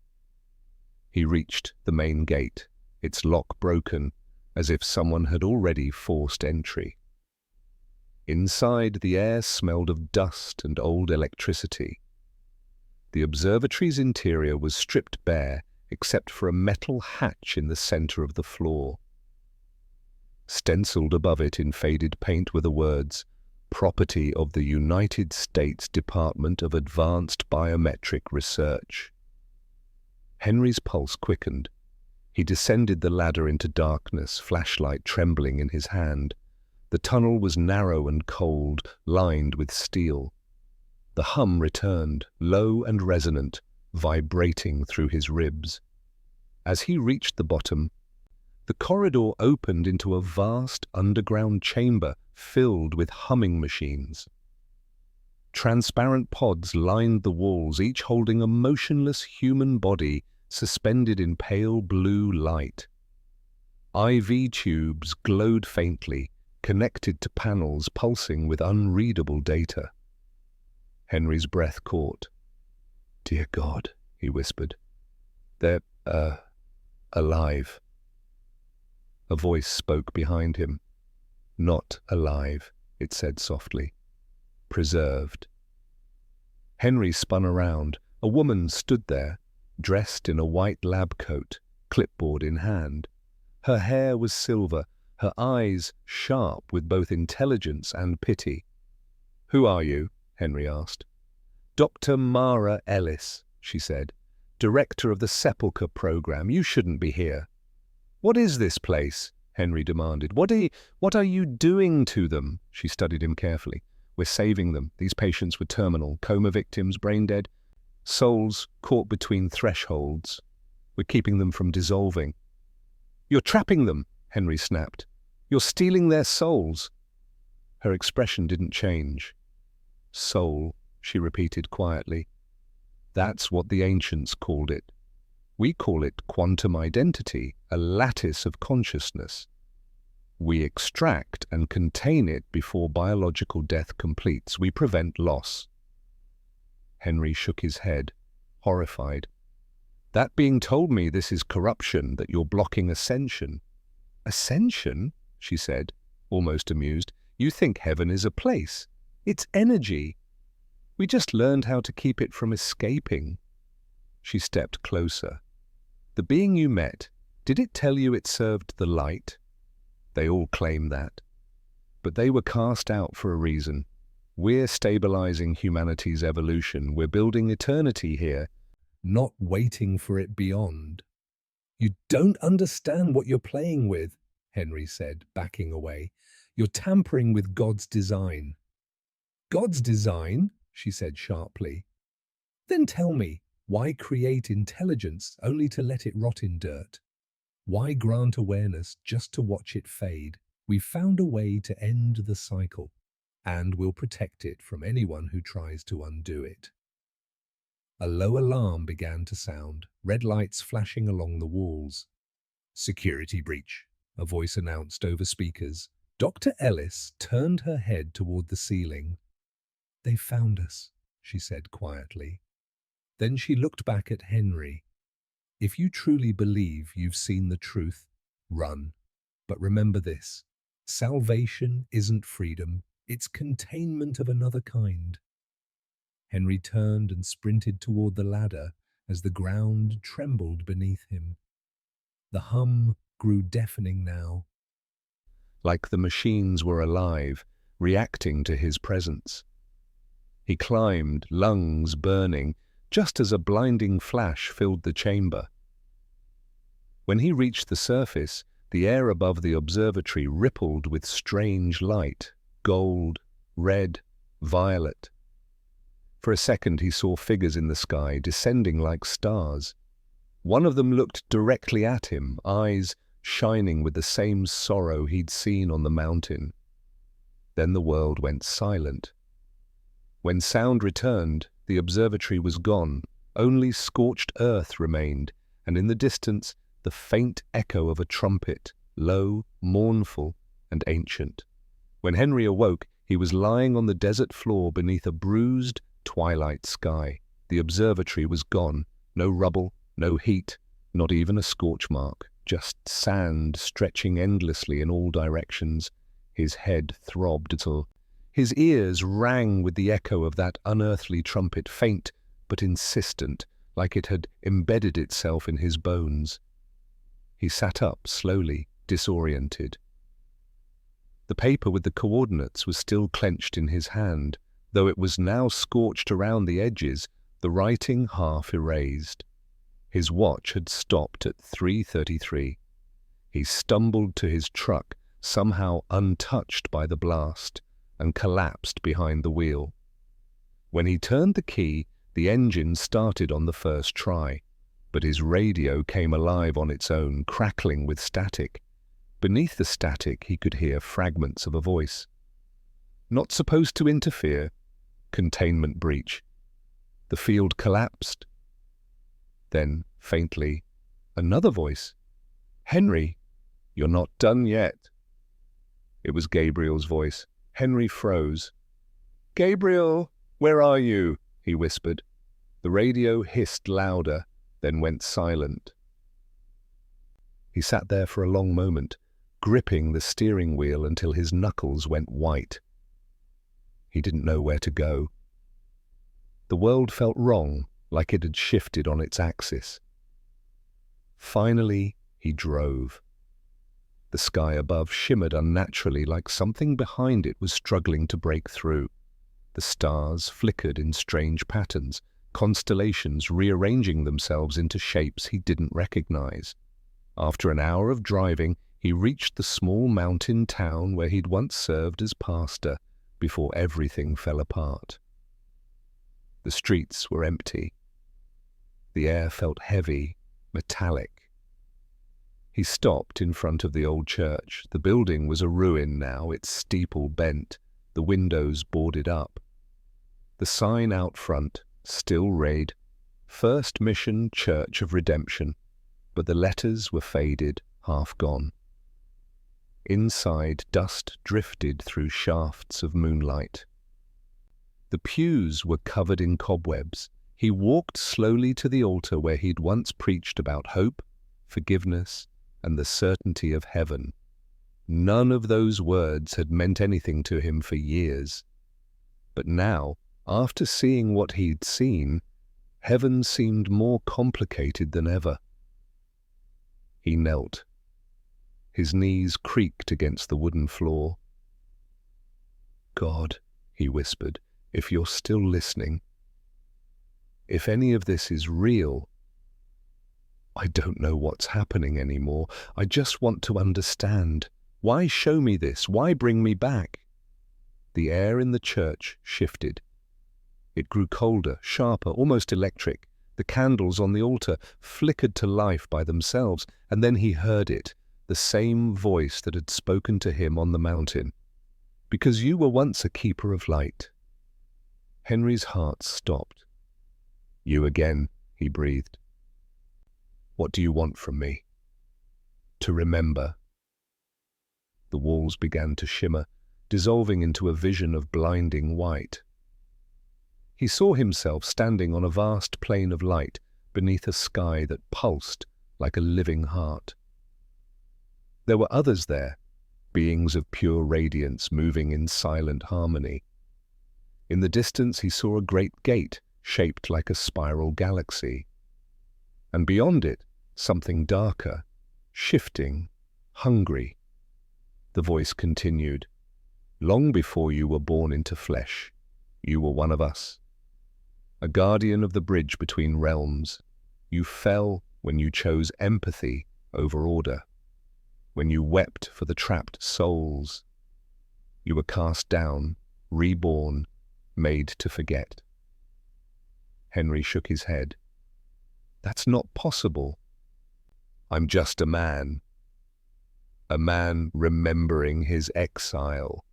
He reached the main gate, its lock broken, as if someone had already forced entry. Inside, the air smelled of dust and old electricity. The observatory's interior was stripped bare, except for a metal hatch in the center of the floor. Stenciled above it in faded paint were the words, "Property of the United States Department of Advanced Biometric Research." Henry's pulse quickened. He descended the ladder into darkness, flashlight trembling in his hand. The tunnel was narrow and cold, lined with steel. The hum returned, low and resonant, vibrating through his ribs. As he reached the bottom, the corridor opened into a vast underground chamber filled with humming machines. Transparent pods lined the walls, each holding a motionless human body suspended in pale blue light. IV tubes glowed faintly, connected to panels pulsing with unreadable data. Henry's breath caught. "Dear God," he whispered. "They're, alive." A voice spoke behind him. "Not alive," it said softly. "Preserved." Henry spun around. A woman stood there, dressed in a white lab coat, clipboard in hand. Her hair was silver, her eyes sharp with both intelligence and pity. "Who are you?" Henry asked. "Dr. Mara Ellis," she said, "director of the Sepulchre program. You shouldn't be here." "What is this place?" Henry demanded. What are you doing to them?" She studied him carefully. "We're saving them. These patients were terminal, coma victims, brain dead, souls caught between thresholds. We're keeping them from dissolving." "You're trapping them," Henry snapped. "You're stealing their souls." Her expression didn't change. "Soul," she repeated quietly. "That's what the ancients called it. We call it quantum identity, a lattice of consciousness. We extract and contain it before biological death completes. We prevent loss." Henry shook his head, horrified. "That being told me this is corruption, that you're blocking ascension." "Ascension?" she said, almost amused. "You think heaven is a place. It's energy. We just learned how to keep it from escaping." She stepped closer. "The being you met, did it tell you it served the light?" "They all claim that. But they were cast out for a reason. We're stabilizing humanity's evolution. We're building eternity here, not waiting for it beyond." "You don't understand what you're playing with," Henry said, backing away. "You're tampering with God's design." "God's design?" she said sharply. "Then tell me, why create intelligence only to let it rot in dirt? Why grant awareness just to watch it fade? We've found a way to end the cycle, and we'll protect it from anyone who tries to undo it." A low alarm began to sound, red lights flashing along the walls. "Security breach," a voice announced over speakers. Dr. Ellis turned her head toward the ceiling. "They found us," she said quietly. Then she looked back at Henry. "If you truly believe you've seen the truth, run. But remember this, salvation isn't freedom, it's containment of another kind." Henry turned and sprinted toward the ladder as the ground trembled beneath him. The hum grew deafening now, like the machines were alive, reacting to his presence. He climbed, lungs burning, just as a blinding flash filled the chamber. When he reached the surface, the air above the observatory rippled with strange light, gold, red, violet. For a second he saw figures in the sky, descending like stars. One of them looked directly at him, eyes shining with the same sorrow he'd seen on the mountain. Then the world went silent. When sound returned, the observatory was gone. Only scorched earth remained, and in the distance the faint echo of a trumpet, low, mournful, and ancient. When Henry awoke, he was lying on the desert floor beneath a bruised, twilight sky. The observatory was gone. No rubble, no heat, not even a scorch mark. Just sand stretching endlessly in all directions. His head throbbed till his ears rang with the echo of that unearthly trumpet, faint but insistent, like it had embedded itself in his bones. He sat up slowly, disoriented. The paper with the coordinates was still clenched in his hand, though it was now scorched around the edges, the writing half erased. His watch had stopped at 3:33. He stumbled to his truck, somehow untouched by the blast, and collapsed behind the wheel. When he turned the key, the engine started on the first try, but his radio came alive on its own, crackling with static. Beneath the static he could hear fragments of a voice. Not supposed to interfere. Containment breach. The field collapsed. Then, faintly, another voice. "Henry, you're not done yet." It was Gabriel's voice. Henry froze. "Gabriel, where are you?" he whispered. The radio hissed louder, then went silent. He sat there for a long moment, gripping the steering wheel until his knuckles went white. He didn't know where to go. The world felt wrong, like it had shifted on its axis. Finally, he drove. The sky above shimmered unnaturally, like something behind it was struggling to break through. The stars flickered in strange patterns, constellations rearranging themselves into shapes he didn't recognize. After an hour of driving, he reached the small mountain town where he'd once served as pastor, before everything fell apart. The streets were empty. The air felt heavy, metallic. He stopped in front of the old church. The building was a ruin now, its steeple bent, the windows boarded up. The sign out front still read, "First Mission Church of Redemption," but the letters were faded, half gone. Inside, dust drifted through shafts of moonlight. The pews were covered in cobwebs. He walked slowly to the altar where he'd once preached about hope, forgiveness, and the certainty of heaven. None of those words had meant anything to him for years. But now, after seeing what he'd seen, heaven seemed more complicated than ever. He knelt. His knees creaked against the wooden floor. "God," he whispered, "if you're still listening, if any of this is real, I don't know what's happening anymore. I just want to understand. Why show me this? Why bring me back?" The air in the church shifted. It grew colder, sharper, almost electric. The candles on the altar flickered to life by themselves, and then he heard it, the same voice that had spoken to him on the mountain. "Because you were once a keeper of light." Henry's heart stopped. "You again," he breathed. "What do you want from me?" "To remember." The walls began to shimmer, dissolving into a vision of blinding white. He saw himself standing on a vast plain of light beneath a sky that pulsed like a living heart. There were others there, beings of pure radiance moving in silent harmony. In the distance he saw a great gate shaped like a spiral galaxy. And beyond it, something darker, shifting, hungry. The voice continued, "Long before you were born into flesh, you were one of us. a guardian of the bridge between realms. You fell when you chose empathy over order, when you wept for the trapped souls. You were cast down, reborn, made to forget. Henry shook his head. That's not possible. I'm just a man remembering his exile.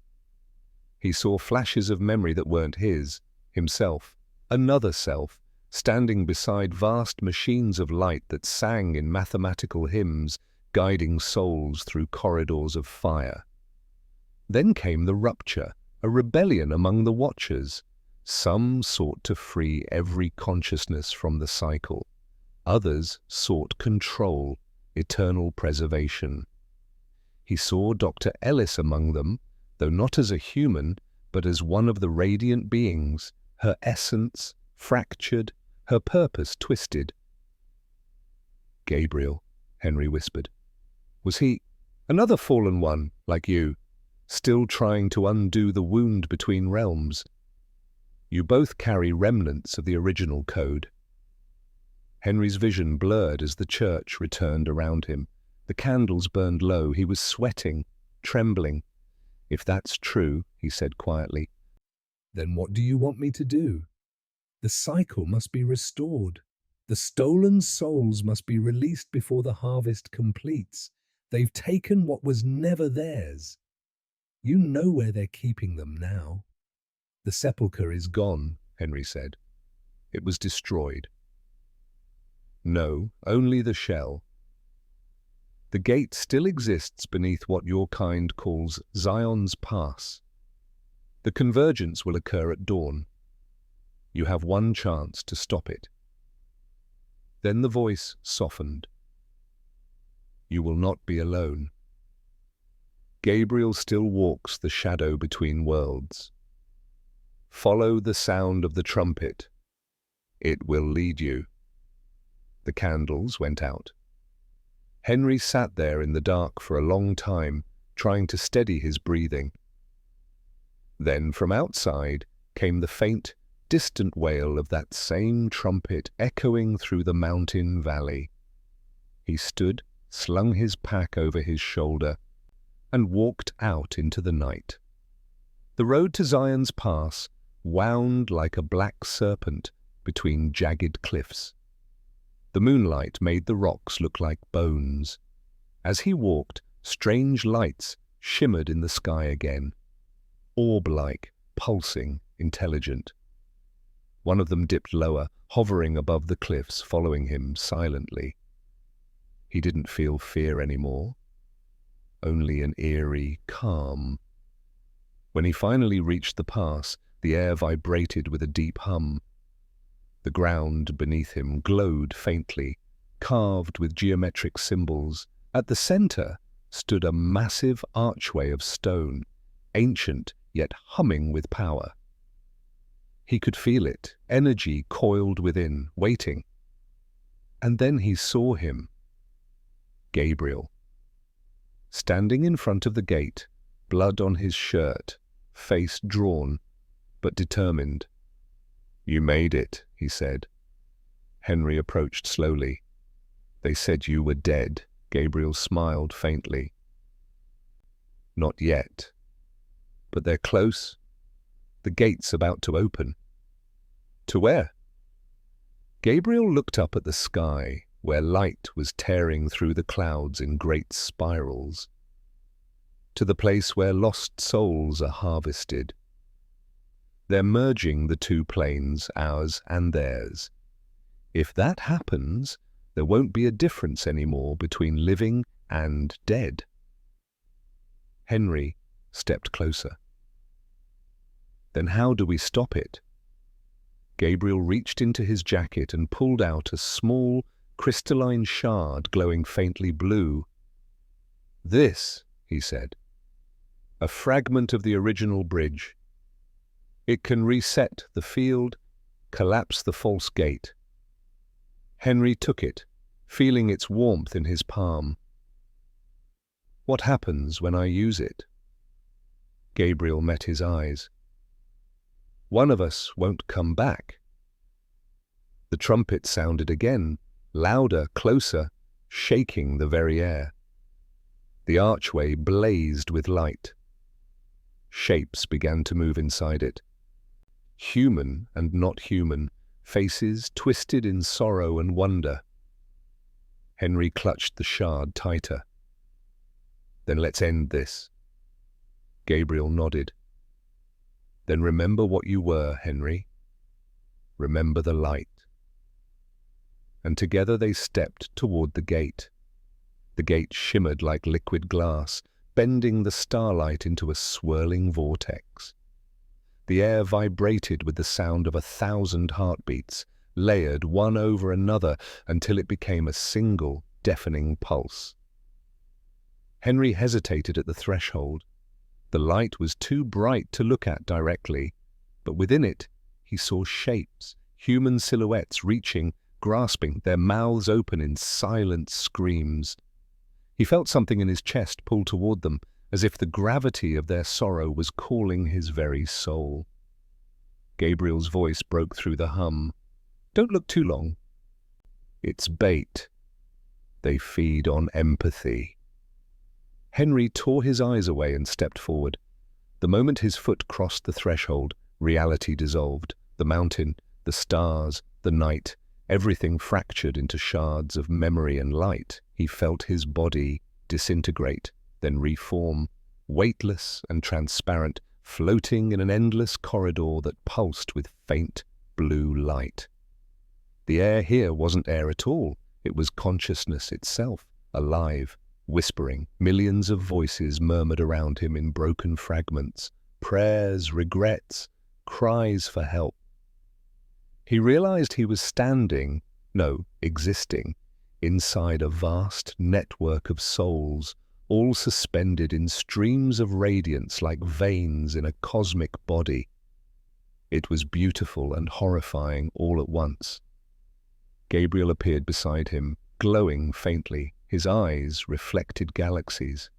He saw flashes of memory that weren't his, himself, another self, standing beside vast machines of light that sang in mathematical hymns, guiding souls through corridors of fire. Then came the rupture, a rebellion among the Watchers. Some sought to free every consciousness from the cycle. Others sought control, eternal preservation. He saw Dr. Ellis among them, though not as a human, but as one of the radiant beings, her essence fractured, her purpose twisted. Gabriel, Henry whispered. Was he another fallen one, like you, still trying to undo the wound between realms? You both carry remnants of the original code. Henry's vision blurred as the church returned around him. The candles burned low. He was sweating, trembling. If that's true, he said quietly, then what do you want me to do? The cycle must be restored. The stolen souls must be released before the harvest completes. They've taken what was never theirs. You know where they're keeping them now. The sepulchre is gone, Henry said. It was destroyed. No, only the shell. The gate still exists beneath what your kind calls Zion's Pass. The convergence will occur at dawn. You have one chance to stop it. Then the voice softened. You will not be alone. Gabriel still walks the shadow between worlds. Follow the sound of the trumpet. It will lead you. The candles went out. Henry sat there in the dark for a long time, trying to steady his breathing. Then from outside came the faint, distant wail of that same trumpet echoing through the mountain valley. He stood, slung his pack over his shoulder, and walked out into the night. The road to Zion's Pass wound like a black serpent between jagged cliffs. The moonlight made the rocks look like bones. As he walked, strange lights shimmered in the sky again, orb-like, pulsing, intelligent. One of them dipped lower, hovering above the cliffs, following him silently. He didn't feel fear anymore, only an eerie calm. When he finally reached the pass, the air vibrated with a deep hum. The ground beneath him glowed faintly, carved with geometric symbols. At the center stood a massive archway of stone, ancient yet humming with power. He could feel it, energy coiled within, waiting. And then he saw him, Gabriel. Standing in front of the gate, blood on his shirt, face drawn, but determined. You made it, he said. Henry approached slowly. They said you were dead. Gabriel smiled faintly. Not yet. But they're close. The gate's about to open. To where? Gabriel looked up at the sky, where light was tearing through the clouds in great spirals. To the place where lost souls are harvested. They're merging the two planes, ours and theirs. If that happens, there won't be a difference anymore between living and dead. Henry stepped closer. Then how do we stop it? Gabriel reached into his jacket and pulled out a small, crystalline shard glowing faintly blue. This, he said, a fragment of the original bridge. It can reset the field, collapse the false gate. Henry took it, feeling its warmth in his palm. What happens when I use it? Gabriel met his eyes. One of us won't come back. The trumpet sounded again, louder, closer, shaking the very air. The archway blazed with light. Shapes began to move inside it. Human and not human, faces twisted in sorrow and wonder. Henry clutched the shard tighter. "Then let's end this." Gabriel nodded. "Then remember what you were, Henry. Remember the light." And together they stepped toward the gate. The gate shimmered like liquid glass, bending the starlight into a swirling vortex. The air vibrated with the sound of 1,000 heartbeats, layered one over another until it became a single, deafening pulse. Henry hesitated at the threshold. The light was too bright to look at directly, but within it he saw shapes, human silhouettes reaching, grasping, their mouths open in silent screams. He felt something in his chest pull toward them, as if the gravity of their sorrow was calling his very soul. Gabriel's voice broke through the hum. "Don't look too long. It's bait. They feed on empathy." Henry tore his eyes away and stepped forward. The moment his foot crossed the threshold, reality dissolved. The mountain, the stars, the night, everything fractured into shards of memory and light. He felt his body disintegrate, then reform, weightless and transparent, floating in an endless corridor that pulsed with faint blue light. The air here wasn't air at all. It was consciousness itself, alive, whispering. Millions of voices murmured around him in broken fragments, prayers, regrets, cries for help. He realized he was existing, inside a vast network of souls, all suspended in streams of radiance like veins in a cosmic body. It was beautiful and horrifying all at once. Gabriel appeared beside him, glowing faintly. His eyes reflected galaxies.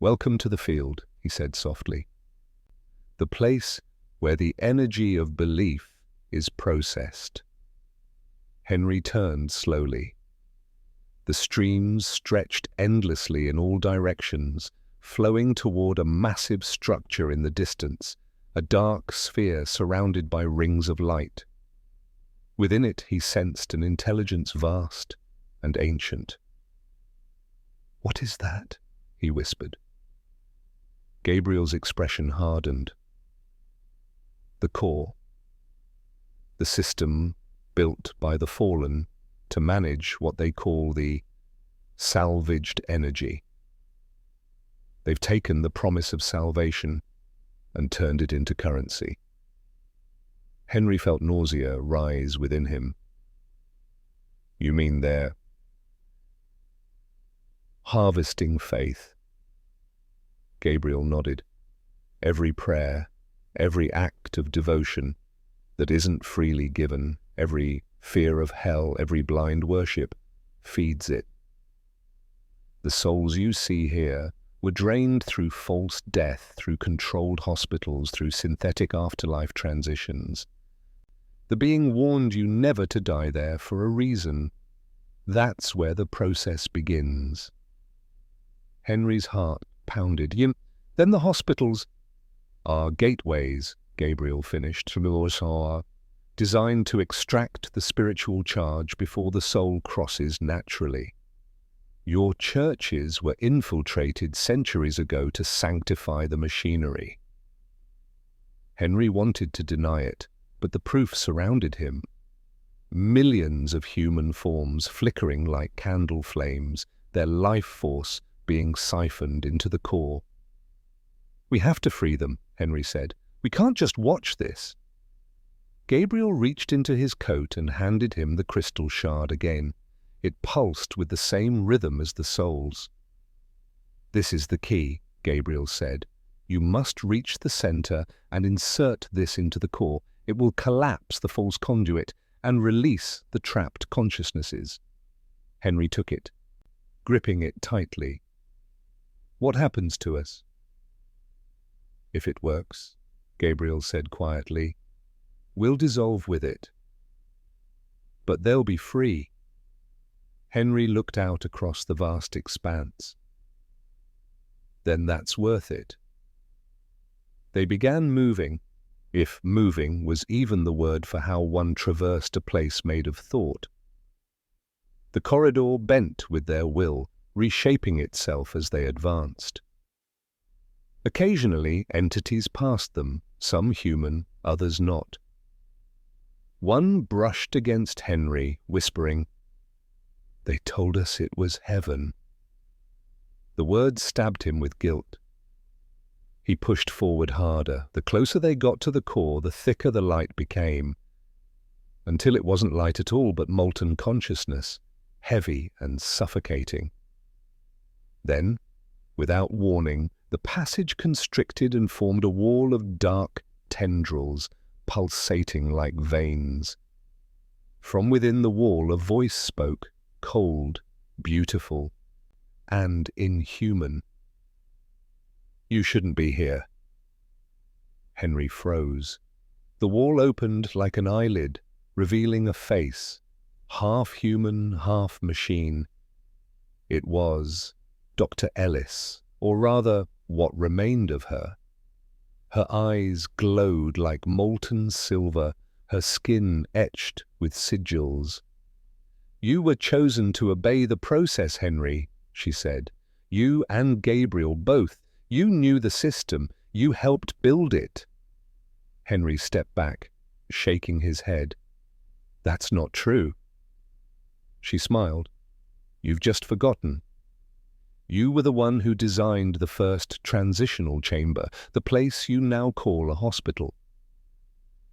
"Welcome to the field," he said softly. "The place where the energy of belief is processed." Henry turned slowly. The streams stretched endlessly in all directions, flowing toward a massive structure in the distance, a dark sphere surrounded by rings of light. Within it he sensed an intelligence vast and ancient. "What is that?" he whispered. Gabriel's expression hardened. "The core. The system built by the fallen to manage what they call the salvaged energy. They've taken the promise of salvation and turned it into currency." Henry felt nausea rise within him. "You mean they're harvesting faith?" Gabriel nodded. "Every prayer, every act of devotion that isn't freely given, every fear of hell, every blind worship, feeds it. The souls you see here were drained through false death, through controlled hospitals, through synthetic afterlife transitions. The being warned you never to die there for a reason. That's where the process begins." Henry's heart pounded. "Then the hospitals are gateways," Gabriel finished, "designed to extract the spiritual charge before the soul crosses naturally. Your churches were infiltrated centuries ago to sanctify the machinery." Henry wanted to deny it, but the proof surrounded him. Millions of human forms flickering like candle flames, their life force being siphoned into the core. "We have to free them," Henry said. "We can't just watch this." Gabriel reached into his coat and handed him the crystal shard again. It pulsed with the same rhythm as the souls. "This is the key," Gabriel said. "You must reach the center and insert this into the core. It will collapse the false conduit and release the trapped consciousnesses." Henry took it, gripping it tightly. "What happens to us?" "If it works," Gabriel said quietly, "we'll dissolve with it. but they'll be free. Henry looked out across the vast expanse. Then that's worth it. They began moving, if moving was even the word for how one traversed a place made of thought. The corridor bent with their will, reshaping itself as they advanced. Occasionally, entities passed them, some human, others not. One brushed against Henry, whispering, "They told us it was heaven." The word stabbed him with guilt. He pushed forward harder. The closer they got to the core, the thicker the light became, until it wasn't light at all but molten consciousness, heavy and suffocating. Then, without warning, the passage constricted and formed a wall of dark tendrils, pulsating like veins. From within the wall a voice spoke, cold, beautiful, and inhuman. "You shouldn't be here." Henry froze. The wall opened like an eyelid, revealing a face, half human, half machine. It was Dr. Ellis, or rather, what remained of her. Her eyes glowed like molten silver, her skin etched with sigils. "You were chosen to obey the process, Henry," she said. "You and Gabriel both. You knew the system. You helped build it." Henry stepped back, shaking his head. "That's not true." She smiled. "You've just forgotten. You were the one who designed the first transitional chamber, the place you now call a hospital.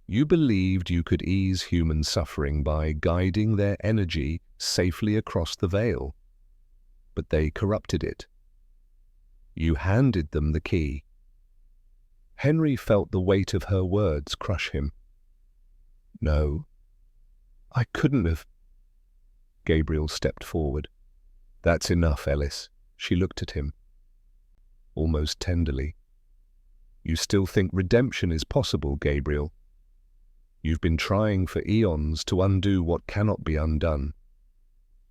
You believed you could ease human suffering by guiding their energy safely across the veil. But they corrupted it. You handed them the key." Henry felt the weight of her words crush him. "No, I couldn't have." Gabriel stepped forward. "That's enough, Ellis." She looked at him, almost tenderly. "You still think redemption is possible, Gabriel? You've been trying for eons to undo what cannot be undone.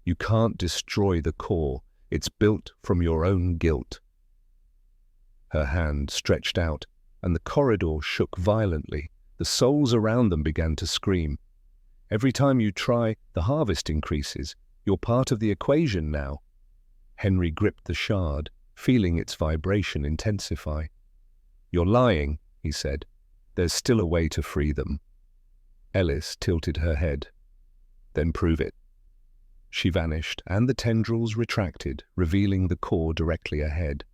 You can't destroy the core. It's built from your own guilt." Her hand stretched out, and the corridor shook violently. The souls around them began to scream. "Every time you try, the harvest increases. You're part of the equation now." Henry gripped the shard, feeling its vibration intensify. "You're lying," he said. "There's still a way to free them." Ellis tilted her head. "Then prove it." She vanished, and the tendrils retracted, revealing the core directly ahead.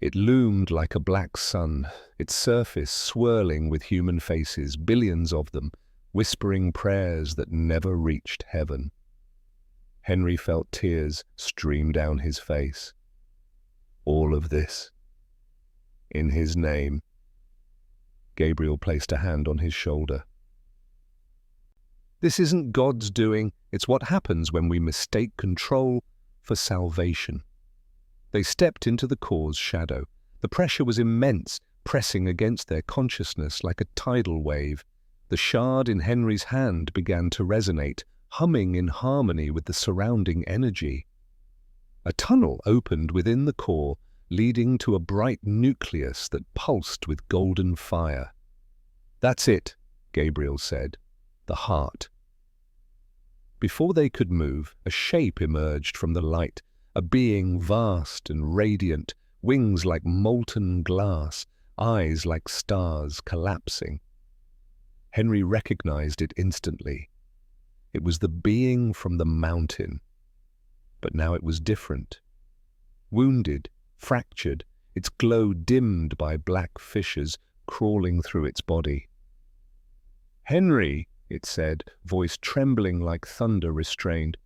It loomed like a black sun, its surface swirling with human faces, billions of them, whispering prayers that never reached heaven. Henry felt tears stream down his face. All of this, in his name. Gabriel placed a hand on his shoulder. "This isn't God's doing, it's what happens when we mistake control for salvation." They stepped into the core's shadow. The pressure was immense, pressing against their consciousness like a tidal wave. The shard in Henry's hand began to resonate, humming in harmony with the surrounding energy. A tunnel opened within the core, leading to a bright nucleus that pulsed with golden fire. "That's it," Gabriel said. "The heart." Before they could move, a shape emerged from the light, a being vast and radiant, wings like molten glass, eyes like stars collapsing. Henry recognized it instantly. It was the being from the mountain. But now it was different. Wounded, fractured, its glow dimmed by black fissures crawling through its body. "Henry," it said, voice trembling like thunder restrained.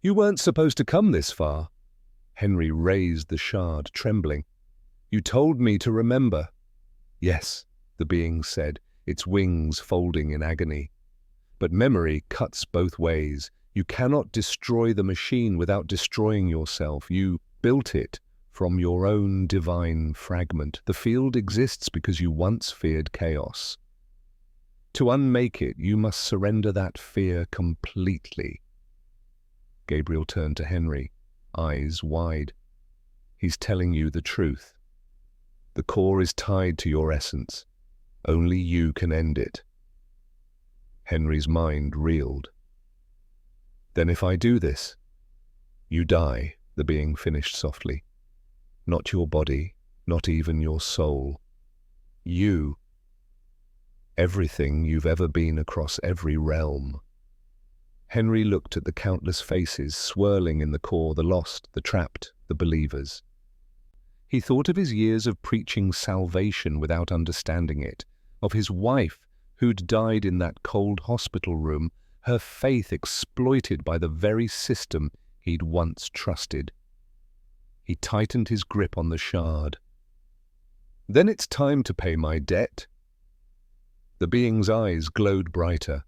"You weren't supposed to come this far." Henry raised the shard, trembling. "You told me to remember." "Yes," the being said, its wings folding in agony. "But memory cuts both ways. You cannot destroy the machine without destroying yourself. You built it from your own divine fragment. The field exists because you once feared chaos." To unmake it, you must surrender that fear completely. Gabriel turned to Henry, eyes wide. He's telling you the truth. The core is tied to your essence. Only you can end it. Henry's mind reeled. Then if I do this, you die, the being finished softly. Not your body, not even your soul. You. Everything you've ever been across every realm. Henry looked at the countless faces swirling in the core, the lost, the trapped, the believers. He thought of his years of preaching salvation without understanding it, of his wife who'd died in that cold hospital room, her faith exploited by the very system he'd once trusted. He tightened his grip on the shard. Then it's time to pay my debt. The being's eyes glowed brighter.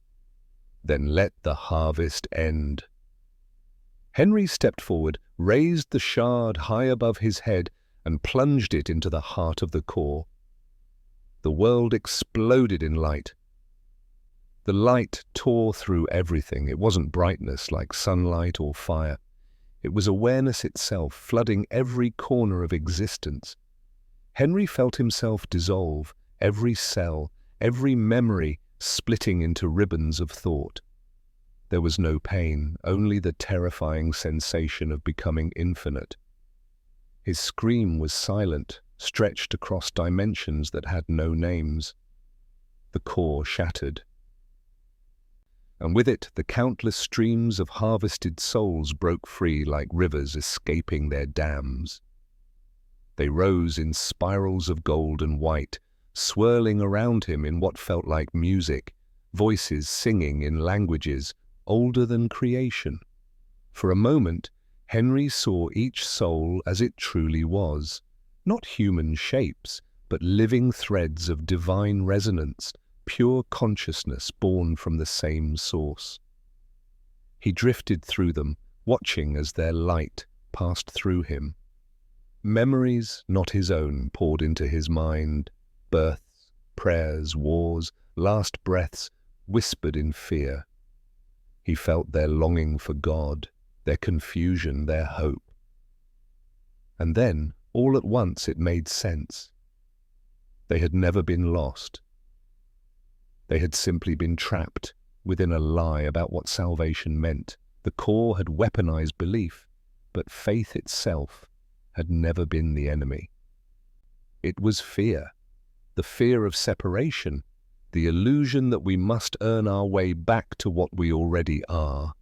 Then let the harvest end. Henry stepped forward, raised the shard high above his head, and plunged it into the heart of the core. The world exploded in light. The light tore through everything. It wasn't brightness like sunlight or fire. It was awareness itself, flooding every corner of existence. Henry felt himself dissolve, every cell, every memory splitting into ribbons of thought. There was no pain, only the terrifying sensation of becoming infinite. His scream was silent, stretched across dimensions that had no names. The core shattered. And with it, the countless streams of harvested souls broke free like rivers escaping their dams. They rose in spirals of gold and white, swirling around him in what felt like music, voices singing in languages older than creation. For a moment, Henry saw each soul as it truly was, not human shapes, but living threads of divine resonance, pure consciousness born from the same source. He drifted through them, watching as their light passed through him. Memories, not his own, poured into his mind. Births, prayers, wars, last breaths, whispered in fear. He felt their longing for God, their confusion, their hope. And then, all at once, it made sense. They had never been lost. They had simply been trapped within a lie about what salvation meant. The core had weaponized belief, but faith itself had never been the enemy. It was fear, the fear of separation, the illusion that we must earn our way back to what we already are.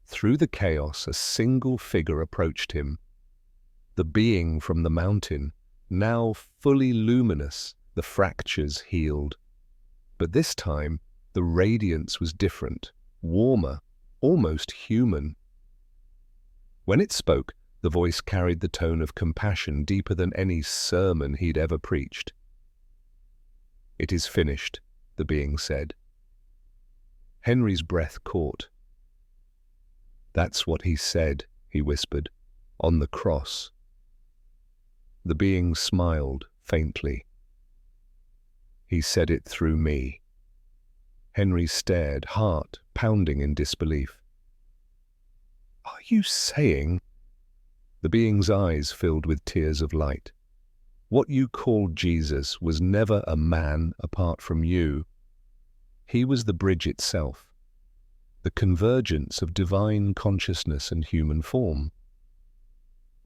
Through the chaos, a single figure approached him. The being from the mountain, now fully luminous, the fractures healed. But this time, the radiance was different, warmer, almost human. When it spoke, the voice carried the tone of compassion deeper than any sermon he'd ever preached. "It is finished," the being said. Henry's breath caught. "That's what he said," he whispered, "on the cross." The being smiled faintly. "He said it through me." Henry stared, heart pounding in disbelief. "Are you saying—" The being's eyes filled with tears of light. "What you called Jesus was never a man apart from you. He was the bridge itself, the convergence of divine consciousness and human form.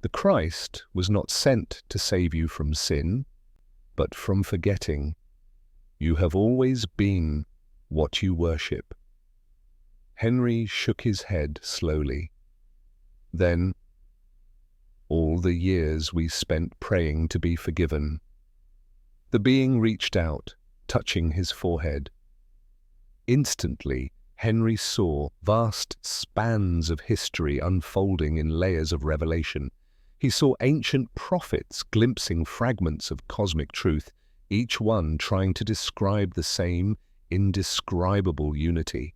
The Christ was not sent to save you from sin, but from forgetting. You have always been what you worship." Henry shook his head slowly. Then, "All the years we spent praying to be forgiven." The being reached out, touching his forehead. Instantly, Henry saw vast spans of history unfolding in layers of revelation. He saw ancient prophets glimpsing fragments of cosmic truth, each one trying to describe the same indescribable unity.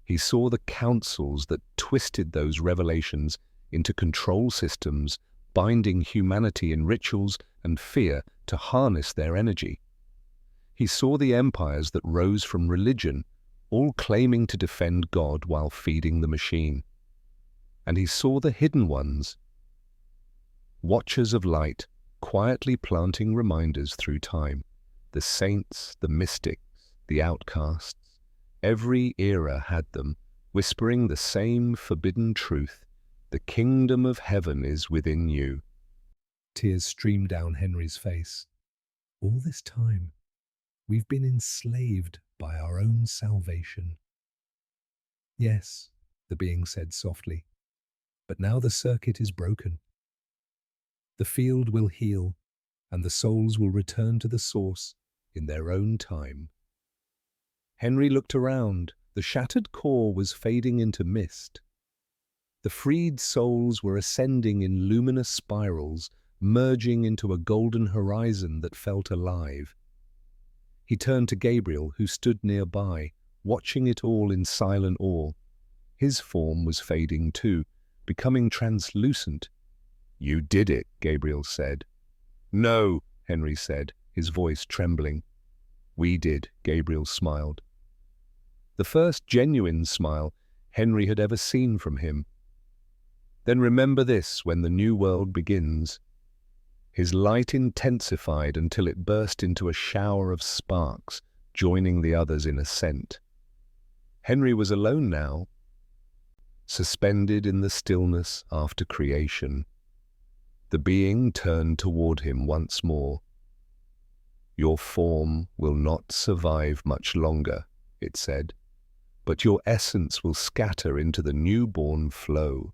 He saw the councils that twisted those revelations into control systems, binding humanity in rituals and fear to harness their energy. He saw the empires that rose from religion, all claiming to defend God while feeding the machine. And he saw the hidden ones, watchers of light, quietly planting reminders through time. The saints, the mystics, the outcasts. Every era had them, whispering the same forbidden truth: the kingdom of heaven is within you. Tears streamed down Henry's face. All this time, we've been enslaved by our own salvation. Yes, the being said softly, but now the circuit is broken. The field will heal, and the souls will return to the source in their own time. Henry looked around. The shattered core was fading into mist. The freed souls were ascending in luminous spirals, merging into a golden horizon that felt alive. He turned to Gabriel, who stood nearby, watching it all in silent awe. His form was fading too, becoming translucent. "You did it," Gabriel said. "No," Henry said, his voice trembling. "We did," Gabriel smiled. The first genuine smile Henry had ever seen from him. "Then remember this when the new world begins." His light intensified until it burst into a shower of sparks, joining the others in ascent. Henry was alone now, suspended in the stillness after creation. The being turned toward him once more. "Your form will not survive much longer," it said, "but your essence will scatter into the newborn flow.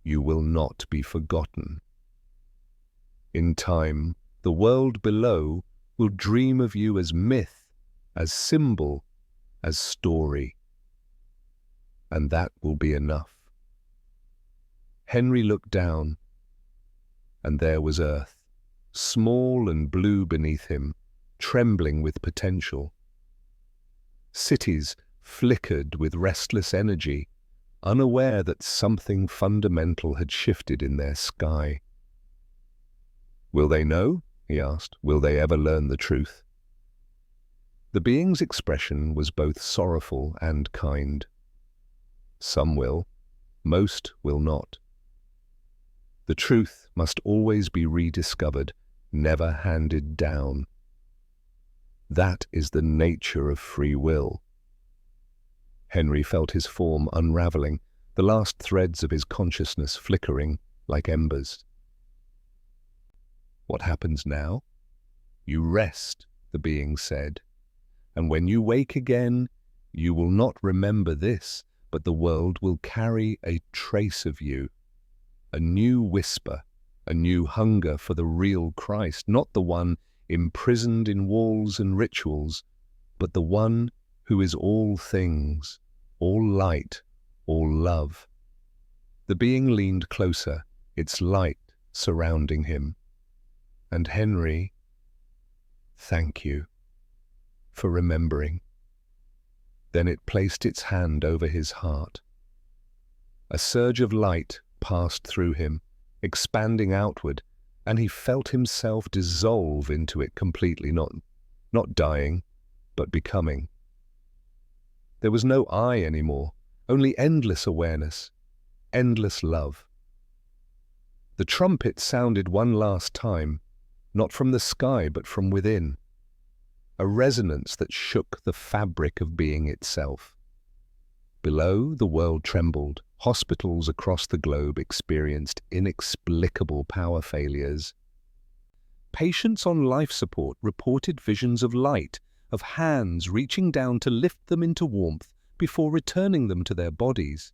You will not be forgotten. In time, the world below will dream of you as myth, as symbol, as story. And that will be enough." Henry looked down, and there was Earth, small and blue beneath him, trembling with potential. Cities flickered with restless energy, unaware that something fundamental had shifted in their sky. "Will they know?" he asked. "Will they ever learn the truth?" The being's expression was both sorrowful and kind. "Some will, most will not. The truth must always be rediscovered, never handed down. That is the nature of free will." Henry felt his form unraveling, the last threads of his consciousness flickering like embers. "What happens now? You rest," the being said. "And when you wake again, you will not remember this, but the world will carry a trace of you. A new whisper, a new hunger for the real Christ, not the one imprisoned in walls and rituals, but the one who is all things, all light, all love." The being leaned closer, its light surrounding him. "And Henry, thank you for remembering." Then it placed its hand over his heart. A surge of light passed through him, expanding outward, and he felt himself dissolve into it completely, not dying, but becoming. There was no I anymore, only endless awareness, endless love. The trumpet sounded one last time, not from the sky but from within, a resonance that shook the fabric of being itself. Below, the world trembled. Hospitals across the globe experienced inexplicable power failures. Patients on life support reported visions of light, of hands reaching down to lift them into warmth before returning them to their bodies.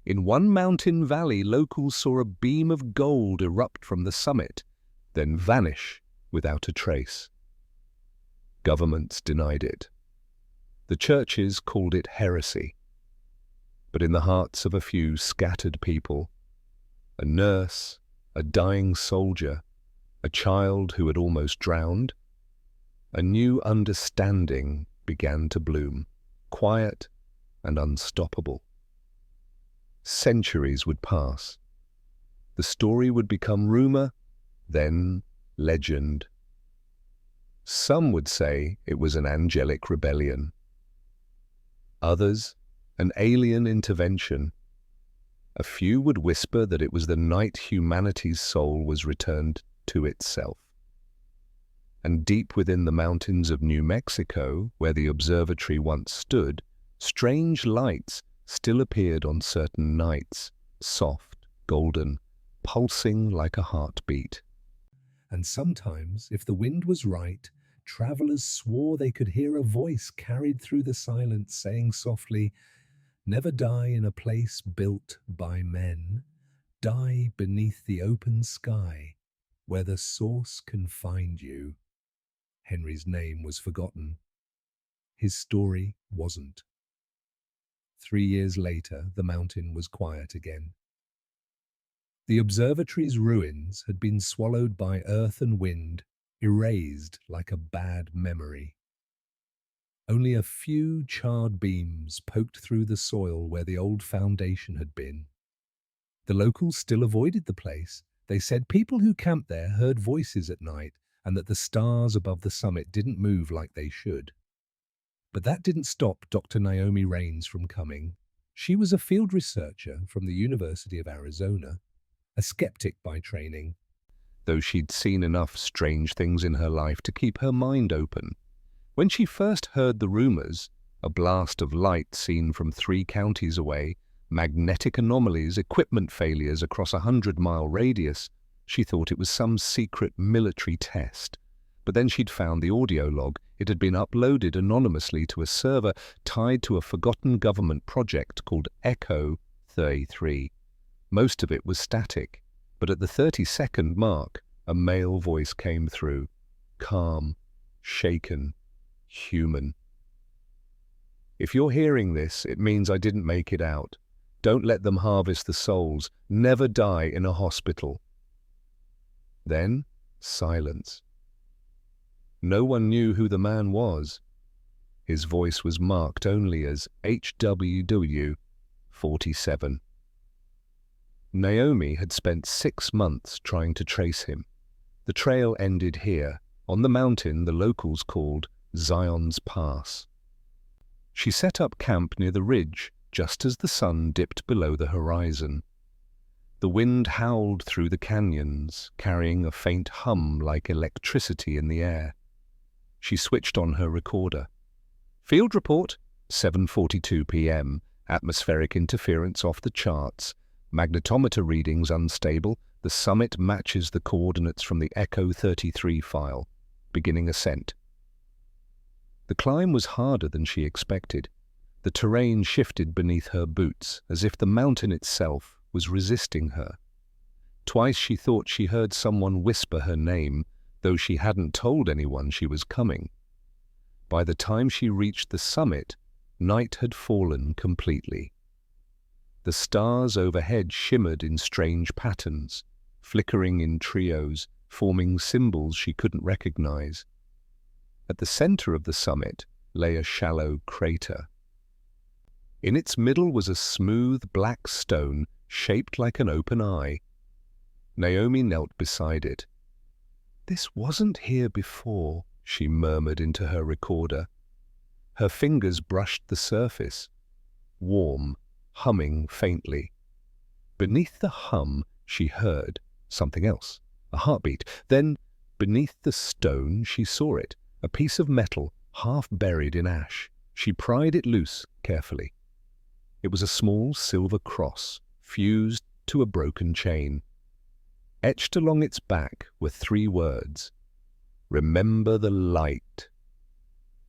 In one mountain valley, locals saw a beam of gold erupt from the summit, then vanish without a trace. Governments denied it. The churches called it heresy. But in the hearts of a few scattered people, a nurse, a dying soldier, a child who had almost drowned, a new understanding began to bloom, quiet and unstoppable. Centuries would pass. The story would become rumor, then legend. Some would say it was an angelic rebellion. Others, an alien intervention. A few would whisper that it was the night humanity's soul was returned to itself. And deep within the mountains of New Mexico, where the observatory once stood, strange lights still appeared on certain nights, soft, golden, pulsing like a heartbeat. And sometimes, if the wind was right, travelers swore they could hear a voice carried through the silence saying softly, "Never die in a place built by men. Die beneath the open sky, where the source can find you." Henry's name was forgotten. His story wasn't. 3 years later, the mountain was quiet again. The observatory's ruins had been swallowed by earth and wind, erased like a bad memory. Only a few charred beams poked through the soil where the old foundation had been. The locals still avoided the place. They said people who camped there heard voices at night and that the stars above the summit didn't move like they should. But that didn't stop Dr. Naomi Raines from coming. She was a field researcher from the University of Arizona, a skeptic by training, though she'd seen enough strange things in her life to keep her mind open. When she first heard the rumors, a blast of light seen from 3 counties away, magnetic anomalies, equipment failures across a 100-mile radius, she thought it was some secret military test. But then she'd found the audio log. It had been uploaded anonymously to a server tied to a forgotten government project called Echo 33. Most of it was static, but at the 30-second mark, a male voice came through, calm, shaken, human. "If you're hearing this, it means I didn't make it out. Don't let them harvest the souls. Never die in a hospital." Then, silence. No one knew who the man was. His voice was marked only as HWW 47. Naomi had spent 6 months trying to trace him. The trail ended here, on the mountain the locals called Zion's Pass. She set up camp near the ridge just as the sun dipped below the horizon. The wind howled through the canyons, carrying a faint hum like electricity in the air. She switched on her recorder. "Field report, 7:42 p.m. Atmospheric interference off the charts. Magnetometer readings unstable. The summit matches the coordinates from the Echo 33 file. Beginning ascent." The climb was harder than she expected. The terrain shifted beneath her boots, as if the mountain itself was resisting her. Twice she thought she heard someone whisper her name, though she hadn't told anyone she was coming. By the time she reached the summit, night had fallen completely. The stars overhead shimmered in strange patterns, flickering in trios, forming symbols she couldn't recognize. At the center of the summit lay a shallow crater. In its middle was a smooth black stone shaped like an open eye. Naomi knelt beside it. "This wasn't here before," she murmured into her recorder. Her fingers brushed the surface, warm, humming faintly. Beneath the hum, she heard something else, a heartbeat. Then, beneath the stone, she saw it, a piece of metal half buried in ash. She pried it loose carefully. It was a small silver cross, fused to a broken chain. Etched along its back were 3 words: "Remember the light."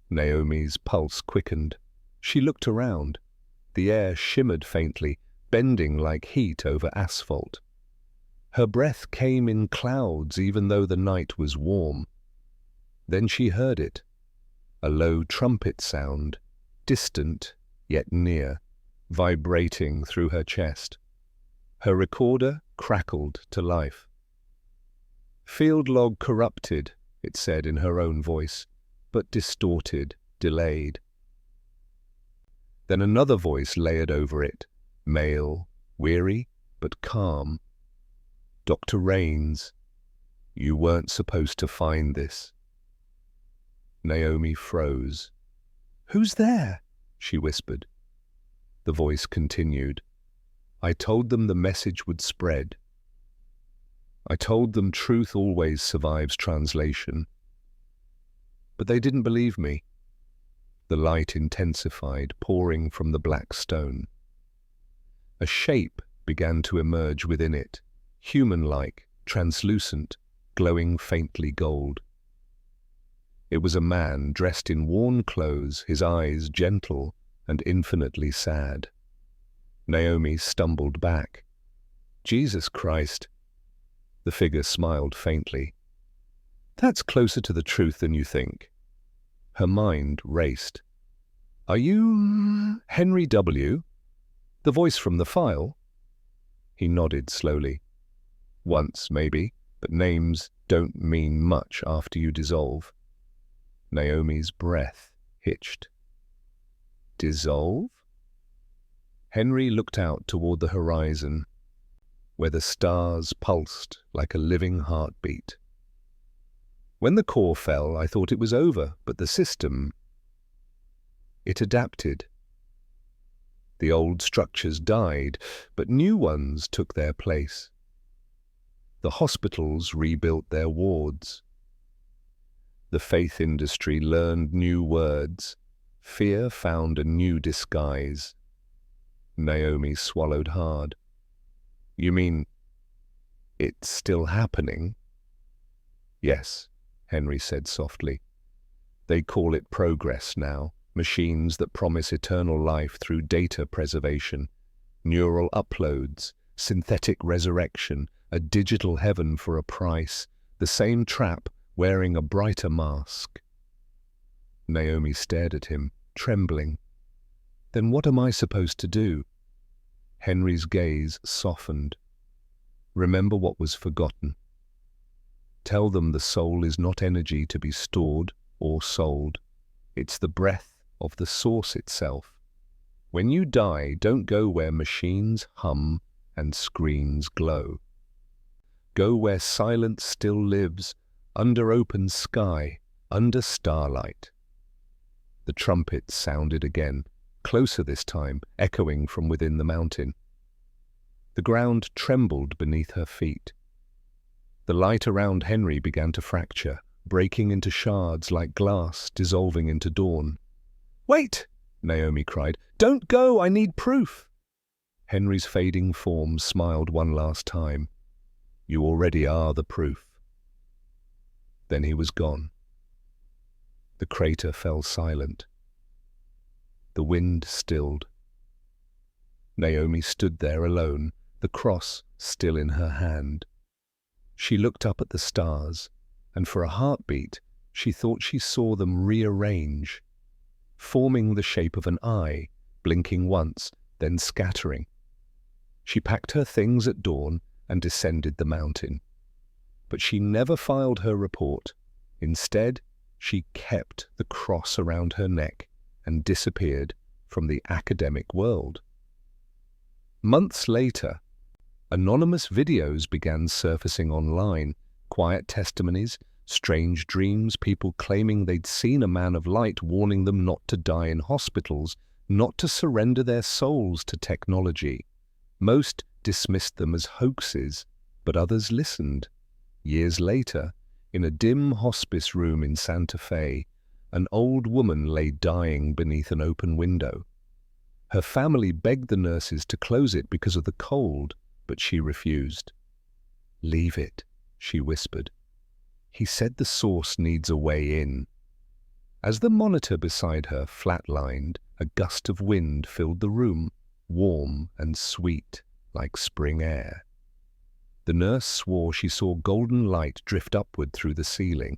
Naomi's pulse quickened. She looked around. The air shimmered faintly, bending like heat over asphalt. Her breath came in clouds even though the night was warm. Then she heard it, a low trumpet sound, distant yet near, vibrating through her chest. Her recorder crackled to life. "Field log corrupted," it said in her own voice, but distorted, delayed. Then another voice layered over it, male, weary but calm. "Dr. Raines, you weren't supposed to find this." Naomi froze. "Who's there?" she whispered. The voice continued. "I told them the message would spread. I told them truth always survives translation. But they didn't believe me." The light intensified, pouring from the black stone. A shape began to emerge within it, human-like, translucent, glowing faintly gold. It was a man dressed in worn clothes, his eyes gentle and infinitely sad. Naomi stumbled back. "Jesus Christ!" The figure smiled faintly. "That's closer to the truth than you think." Her mind raced. "Are you Henry W.? The voice from the file?" He nodded slowly. "Once, maybe, but names don't mean much after you dissolve." Naomi's breath hitched. "Dissolve?" Henry looked out toward the horizon, where the stars pulsed like a living heartbeat. "When the core fell, I thought it was over, but the system, it adapted. The old structures died, but new ones took their place. The hospitals rebuilt their wards. The faith industry learned new words. Fear found a new disguise." Naomi swallowed hard. "You mean it's still happening?" "Yes," Henry said softly. "They call it progress now. Machines that promise eternal life through data preservation, neural uploads, synthetic resurrection, a digital heaven for a price, the same trap wearing a brighter mask." Naomi stared at him, trembling. "Then what am I supposed to do?" Henry's gaze softened. "Remember what was forgotten. Tell them the soul is not energy to be stored or sold. It's the breath of the source itself. When you die, don't go where machines hum and screens glow. Go where silence still lives, under open sky, under starlight." The trumpet sounded again, closer this time, echoing from within the mountain. The ground trembled beneath her feet. The light around Henry began to fracture, breaking into shards like glass dissolving into dawn. "Wait!" Naomi cried. "Don't go! I need proof!" Henry's fading form smiled one last time. "You already are the proof." Then he was gone. The crater fell silent. The wind stilled. Naomi stood there alone, the cross still in her hand. She looked up at the stars, and for a heartbeat, she thought she saw them rearrange, forming the shape of an eye, blinking once, then scattering. She packed her things at dawn and descended the mountain. But she never filed her report. Instead, she kept the cross around her neck and disappeared from the academic world. Months later, anonymous videos began surfacing online, quiet testimonies, strange dreams, people claiming they'd seen a man of light warning them not to die in hospitals, not to surrender their souls to technology. Most dismissed them as hoaxes, but others listened. Years later, in a dim hospice room in Santa Fe, an old woman lay dying beneath an open window. Her family begged the nurses to close it because of the cold, but she refused. "Leave it," she whispered. "He said the source needs a way in." As the monitor beside her flatlined, a gust of wind filled the room, warm and sweet like spring air. The nurse swore she saw golden light drift upward through the ceiling.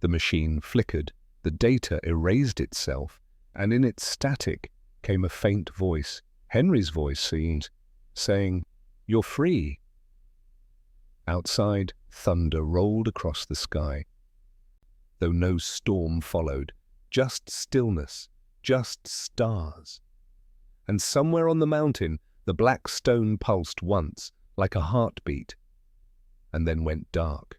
The machine flickered, the data erased itself, and in its static came a faint voice, Henry's voice seemed, saying, "You're free." Outside, thunder rolled across the sky. Though no storm followed, just stillness, just stars. And somewhere on the mountain, the black stone pulsed once, like a heartbeat, and then went dark.